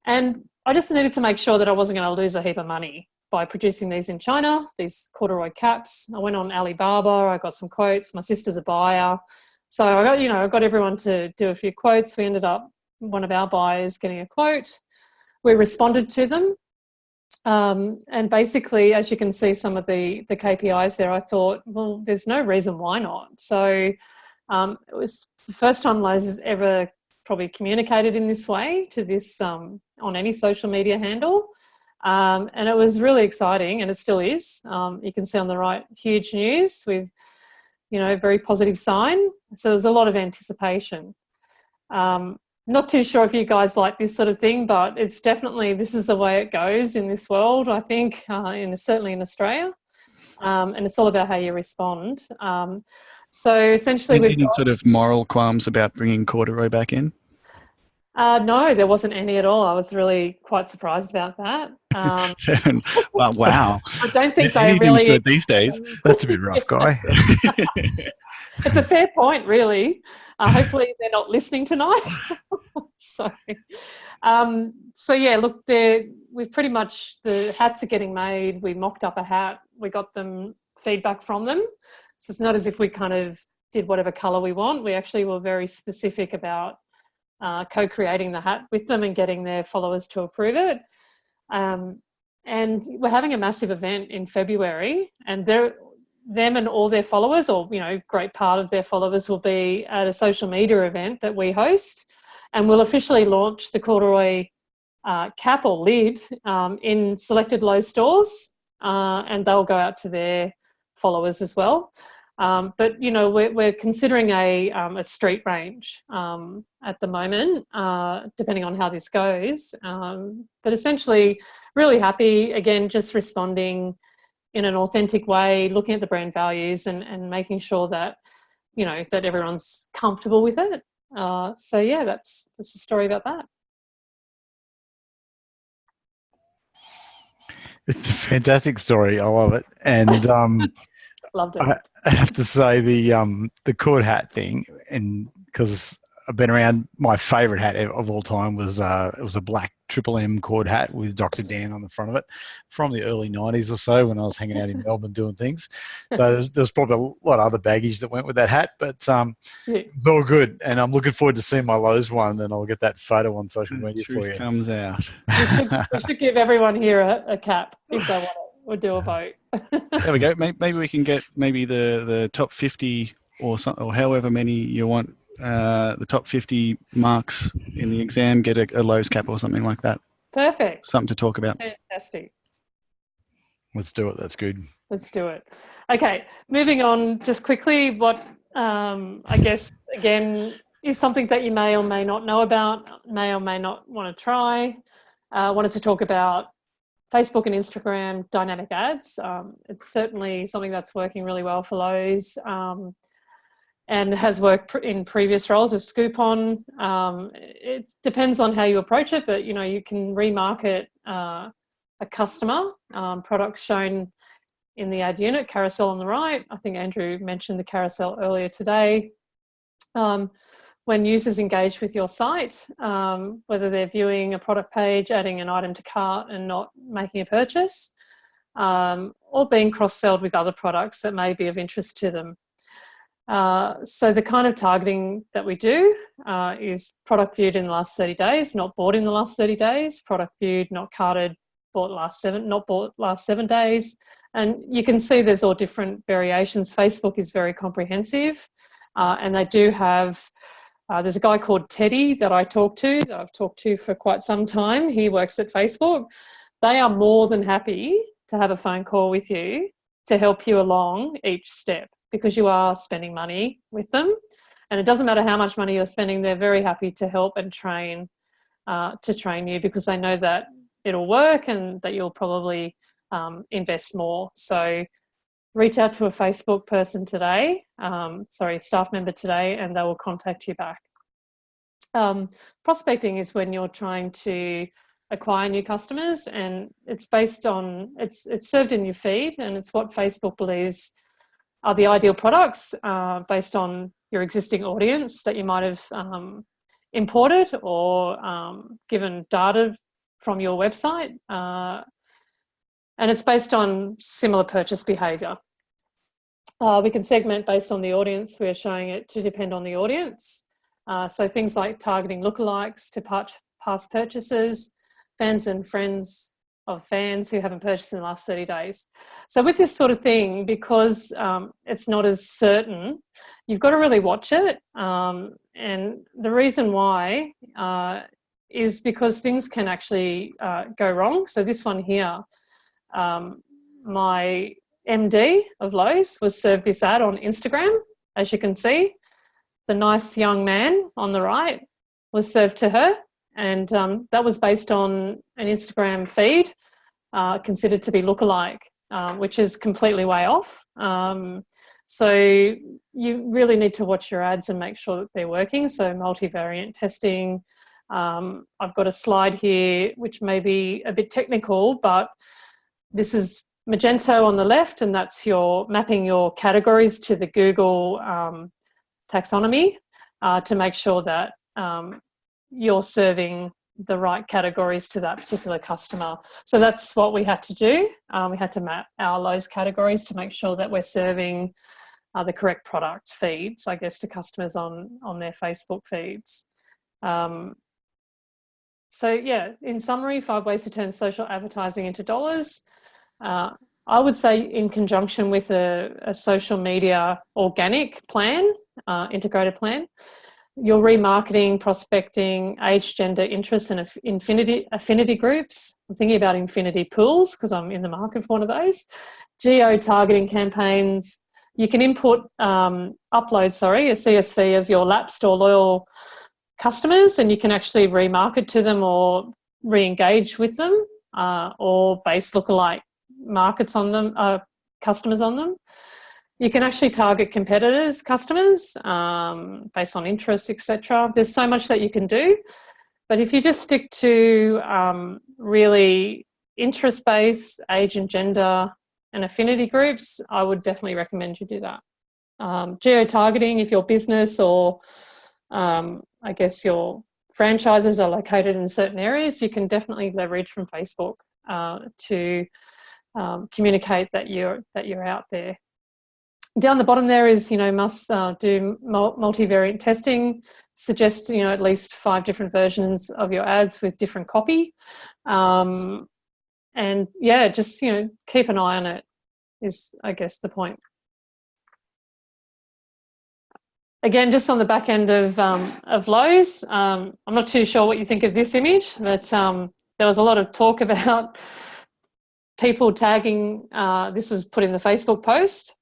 and I just needed to make sure that I wasn't going to lose a heap of money by producing these in China, these corduroy caps. I went on Alibaba, I got some quotes. My sister's a buyer. So I got everyone to do a few quotes. We ended up, one of our buyers getting a quote. We responded to them. And basically, as you can see, some of the KPIs there, I thought, well, there's no reason why not. So it was the first time Lowe's has ever probably communicated in this way to this on any social media handle. And it was really exciting, and it still is. You can see on the right, huge news with, you know, very positive sign. So there's a lot of anticipation. Not too sure if you guys like this sort of thing, but it's definitely, this is the way it goes in this world, I think, certainly in Australia. And it's all about how you respond. So essentially, we've got sort of moral qualms about bringing corduroy back in. No, there wasn't any at all. I was really quite surprised about that. Well, wow. I don't think they Anything's really good these days. That's a bit rough, guy. It's a fair point, really. Hopefully, they're not listening tonight. So yeah. Look, we've pretty much, the hats are getting made. We mocked up a hat. We got them feedback from them. So it's not as if we kind of did whatever colour we want. We actually were very specific about co-creating the hat with them and getting their followers to approve it. And we're having a massive event in February, and them and all their followers, or, you know, great part of their followers, will be at a social media event that we host, and we'll officially launch the corduroy cap or lid in selected Lowe's stores, and they'll go out to their followers as well. But we're considering a street range at the moment, depending on how this goes. But essentially, really happy, again, just responding in an authentic way, looking at the brand values and making sure that, that everyone's comfortable with it. So yeah, that's the story about that. It's a fantastic story. I love it. And loved it. I have to say the cord hat thing, and because I've been around, my favourite hat of all time was it was a black Triple M cord hat with Dr. Dan on the front of it from the early 90s or so when I was hanging out in Melbourne doing things. So there's probably a lot of other baggage that went with that hat, but it's all good. And I'm looking forward to seeing my Lowe's one, and I'll get that photo on social media for you. Comes out. We should give everyone here a cap if they want it. We'll do a vote. There we go. Maybe we can get the top 50 or however many you want. The top 50 marks in the exam get a Lowe's cap or something like that. Perfect. Something to talk about. Fantastic. Let's do it. That's good. Let's do it. Okay, moving on just quickly, what I guess, again, is something that you may or may not know about, may or may not want to try. Wanted to talk about Facebook and Instagram dynamic ads. It's certainly something that's working really well for Lowe's. And has worked in previous roles as Scoop-On. It depends on how you approach it, but you can remarket a customer, products shown in the ad unit, carousel on the right. I think Andrew mentioned the carousel earlier today. When users engage with your site, whether they're viewing a product page, adding an item to cart and not making a purchase, or being cross-sold with other products that may be of interest to them. So the kind of targeting that we do is product viewed in the last 30 days, not bought in the last 30 days, product viewed, not carted, not bought last 7 days. And you can see there's all different variations. Facebook is very comprehensive, and they do have, there's a guy called Teddy that I've talked to for quite some time. He works at Facebook. They are more than happy to have a phone call with you to help you along each step, because you are spending money with them. And it doesn't matter how much money you're spending, they're very happy to help and train you, because they know that it'll work and that you'll probably invest more. So reach out to a Facebook person today, staff member today, and they will contact you back. Prospecting is when you're trying to acquire new customers, and it's based on, it's served in your feed, and it's what Facebook believes are the ideal products based on your existing audience that you might have imported or given data from your website. And it's based on similar purchase behaviour. We can segment based on the audience. We're showing it to depend on the audience. So things like targeting lookalikes to past purchases, fans and friends of fans who haven't purchased in the last 30 days. So with this sort of thing, because it's not as certain, you've got to really watch it. And the reason why is because things can actually go wrong. So this one here, my MD of Lowe's was served this ad on Instagram, as you can see. The nice young man on the right was served to her, and that was based on an Instagram feed considered to be lookalike, which is completely way off. So you really need to watch your ads and make sure that they're working. So multivariate testing. I've got a slide here which may be a bit technical, but this is Magento on the left, and that's your mapping your categories to the Google taxonomy to make sure that you're serving the right categories to that particular customer. So that's what we had to do. We had to map our Lowe's categories to make sure that we're serving the correct product feeds, I guess, to customers on their Facebook feeds. So yeah, in summary, 5 ways to turn social advertising into dollars. I would say in conjunction with a social media organic plan, integrated plan. your remarketing, prospecting, age, gender, interests, and affinity groups. I'm thinking about infinity pools because I'm in the market for one of those. Geo targeting campaigns. You can upload a CSV of your lapsed or loyal customers, and you can actually remarket to them or re-engage with them, or base lookalike markets on them, customers on them. You can actually target competitors' customers based on interests, etc. There's so much that you can do, but if you just stick to really interest-based, age and gender and affinity groups, I would definitely recommend you do that. Geo-targeting, if your business or I guess your franchises are located in certain areas, you can definitely leverage from Facebook to communicate that you're out there. Down the bottom there is, must do multivariate testing. Suggest, at least 5 different versions of your ads with different copy. And yeah, just, keep an eye on it is, I guess, the point. Again, just on the back end of Lowe's, I'm not too sure what you think of this image, but there was a lot of talk about people tagging, this was put in the Facebook post.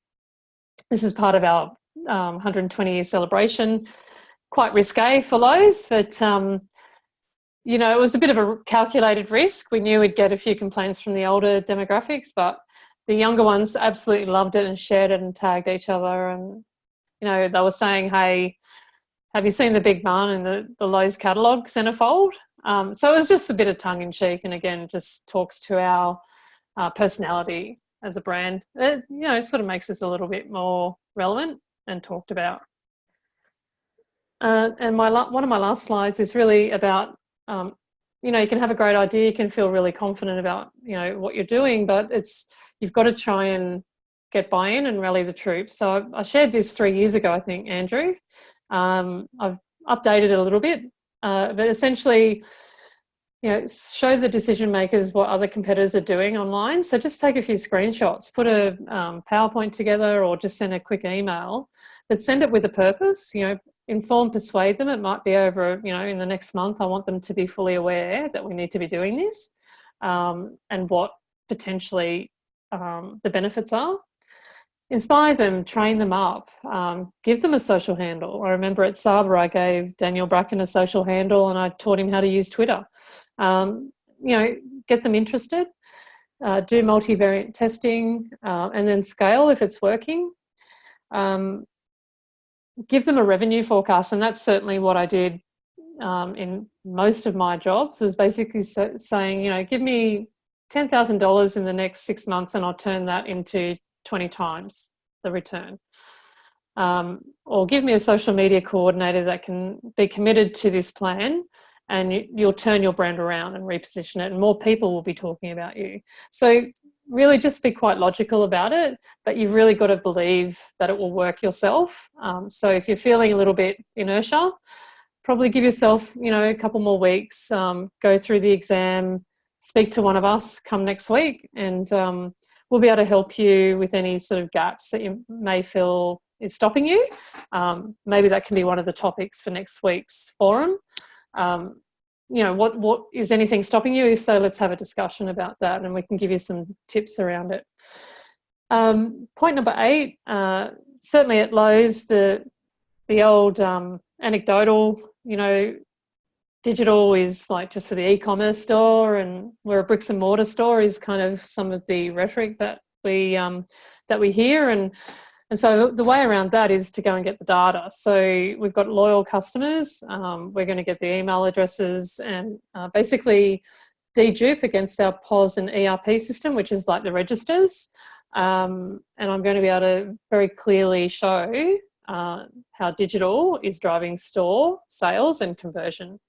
This is part of our 120-year celebration. Quite risque for Lowe's, but, it was a bit of a calculated risk. We knew we'd get a few complaints from the older demographics, but the younger ones absolutely loved it and shared it and tagged each other. And, they were saying, hey, have you seen the big barn in the Lowe's catalogue centerfold? So it was just a bit of tongue-in-cheek, and again, just talks to our personality as a brand. It, sort of makes us a little bit more relevant and talked about. And one of my last slides is really about, you can have a great idea, you can feel really confident about, what you're doing, but you've got to try and get buy-in and rally the troops. So I shared this 3 years ago, I think, Andrew. I've updated it a little bit, but essentially, show the decision makers what other competitors are doing online. So just take a few screenshots, put a PowerPoint together, or just send a quick email, but send it with a purpose, inform, persuade them. It might be over, in the next month, I want them to be fully aware that we need to be doing this, and what potentially the benefits are. Inspire them, train them up, give them a social handle. I remember at Sabre, I gave Daniel Bracken a social handle and I taught him how to use Twitter. Get them interested, do multivariate testing, and then scale if it's working. Give them a revenue forecast, and that's certainly what I did in most of my jobs, was basically saying, give me $10,000 in the next 6 months and I'll turn that into 20 times the return. Or give me a social media coordinator that can be committed to this plan, and you'll turn your brand around and reposition it, and more people will be talking about you. So really just be quite logical about it, but you've really got to believe that it will work yourself. So if you're feeling a little bit inertia, probably give yourself, a couple more weeks, go through the exam, speak to one of us come next week, and we'll be able to help you with any sort of gaps that you may feel is stopping you. Maybe that can be one of the topics for next week's forum. What is anything stopping you? If so, let's have a discussion about that, and we can give you some tips around it. Point number 8, certainly at Lowe's, the old anecdotal, digital is like just for the e-commerce store, and we're a bricks and mortar store is kind of some of the rhetoric that we hear, and so the way around that is to go and get the data. So we've got loyal customers. We're going to get the email addresses and basically dedupe against our POS and ERP system, which is like the registers. And I'm going to be able to very clearly show how digital is driving store sales and conversion.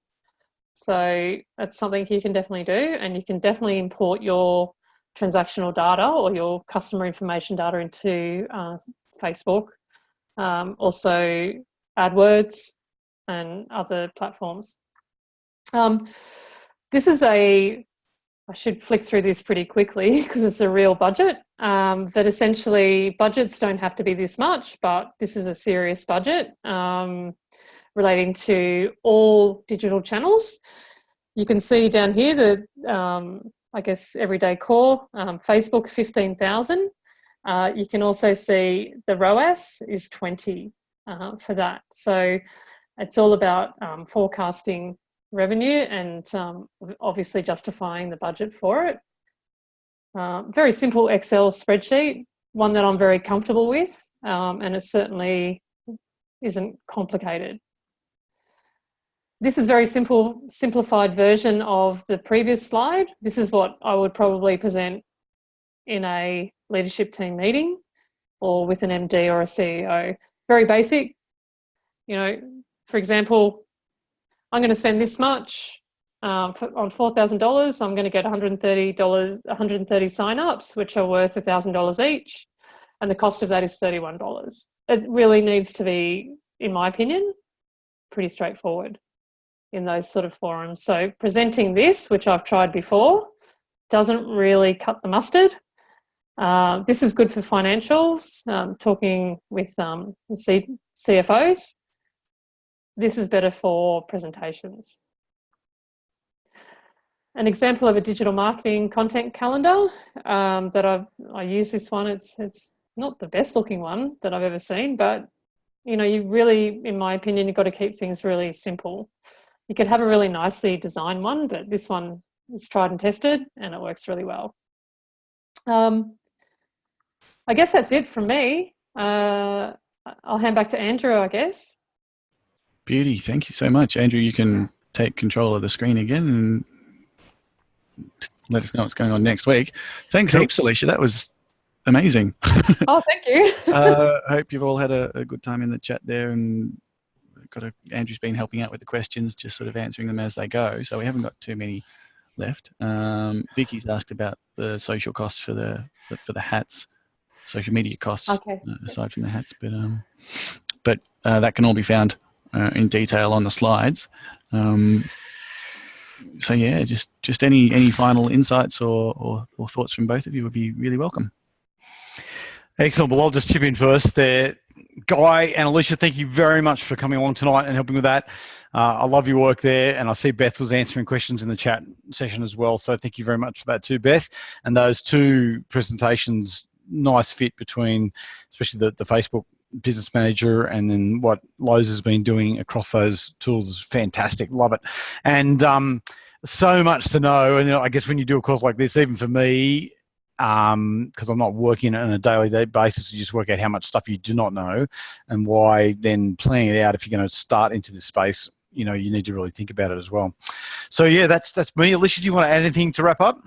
So that's something you can definitely do, and you can definitely import your transactional data or your customer information data into Facebook, also AdWords and other platforms. This is I should flick through this pretty quickly because it's a real budget, that essentially budgets don't have to be this much, but this is a serious budget. relating to all digital channels. You can see down here the, I guess, everyday core, Facebook 15,000. You can also see the ROAS is 20 for that. So it's all about forecasting revenue and obviously justifying the budget for it. Very simple Excel spreadsheet, one that I'm very comfortable with, and it certainly isn't complicated. This is very simple, simplified version of the previous slide. This is what I would probably present in a leadership team meeting or with an MD or a CEO. Very basic. You know, for example, I'm going to spend this much on $4,000. I'm going to get $130 sign-ups, which are worth $1,000 each, and the cost of that is $31. It really needs to be, in my opinion, pretty straightforward in those sort of forums. So presenting this, which I've tried before, doesn't really cut the mustard. This is good for financials, talking with CFOs. This is better for presentations. An example of a digital marketing content calendar that I use this one. It's not the best looking one that I've ever seen, but you know, you really, in my opinion, you've got to keep things really simple. You could have a really nicely designed one, but this one is tried and tested and it works really well. I guess that's it from me. I'll hand back to Andrew, I guess. Beauty. Thank you so much. Andrew, you can take control of the screen again and let us know what's going on next week. Thanks heaps, Alicia. That was amazing. Oh, thank you. I hope you've all had a good time in the chat there, and Andrew's been helping out with the questions, just sort of answering them as they go. So we haven't got too many left. Vicky's asked about the social costs for the hats, social media costs, okay. Aside from the hats, but that can all be found in detail on the slides. So yeah, just any final insights or thoughts from both of you would be really welcome. Excellent. Well, I'll just chip in first there. Guy and Alicia, thank you very much for coming along tonight and helping with that. I love your work there, and I see Beth was answering questions in the chat session as well, so thank you very much for that too, Beth. And those two presentations, nice fit between especially the Facebook Business Manager and then what Lowe's has been doing across those tools is fantastic. Love it. And so much to know. And I guess when you do a course like this, even for me, because I'm not working on a daily basis, you just work out how much stuff you do not know and why then planning it out if you're going to start into this space, you know, you need to really think about it as well. So yeah, that's me. Alicia, do you want to add anything to wrap up?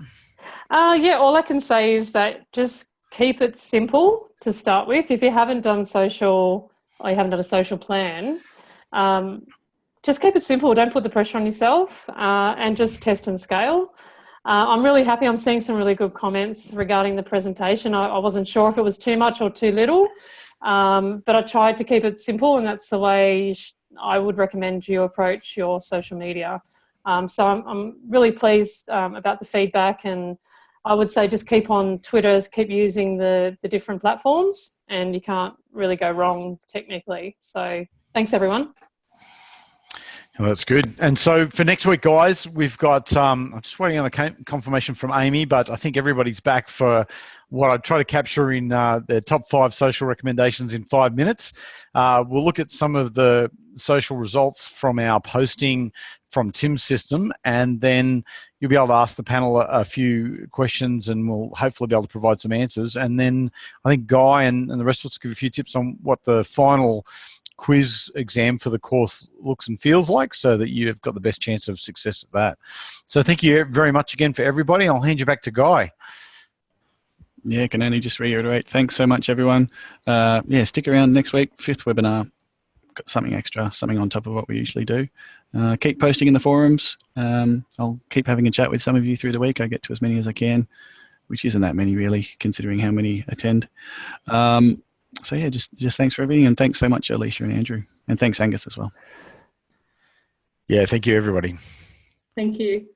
Yeah, all I can say is that just keep it simple to start with. If you haven't done social or you haven't done a social plan, just keep it simple. Don't put the pressure on yourself and just test and scale. I'm really happy. I'm seeing some really good comments regarding the presentation. I wasn't sure if it was too much or too little, but I tried to keep it simple, and that's the way I would recommend you approach your social media. So I'm really pleased about the feedback, and I would say just keep on Twitter, keep using the different platforms, and you can't really go wrong technically. So thanks, everyone. Well, that's good. And so for next week, guys, we've got, I'm just waiting on a confirmation from Amy, but I think everybody's back for what I try to capture in the top 5 social recommendations in 5 minutes. We'll look at some of the social results from our posting from Tim's system, and then you'll be able to ask the panel a few questions, and we'll hopefully be able to provide some answers. And then I think Guy and the rest of us give a few tips on what the final quiz exam for the course looks and feels like, so that you've got the best chance of success at that. So thank you very much again for everybody. I'll hand you back to Guy. Yeah, can only just reiterate. Thanks so much, everyone. Yeah, stick around next week, 5th webinar. Got something extra, something on top of what we usually do. Keep posting in the forums. I'll keep having a chat with some of you through the week. I get to as many as I can, which isn't that many really, considering how many attend. So yeah, just thanks for everything, and thanks so much, Alicia and Andrew, and thanks Angus as well. Yeah, thank you, everybody. Thank you.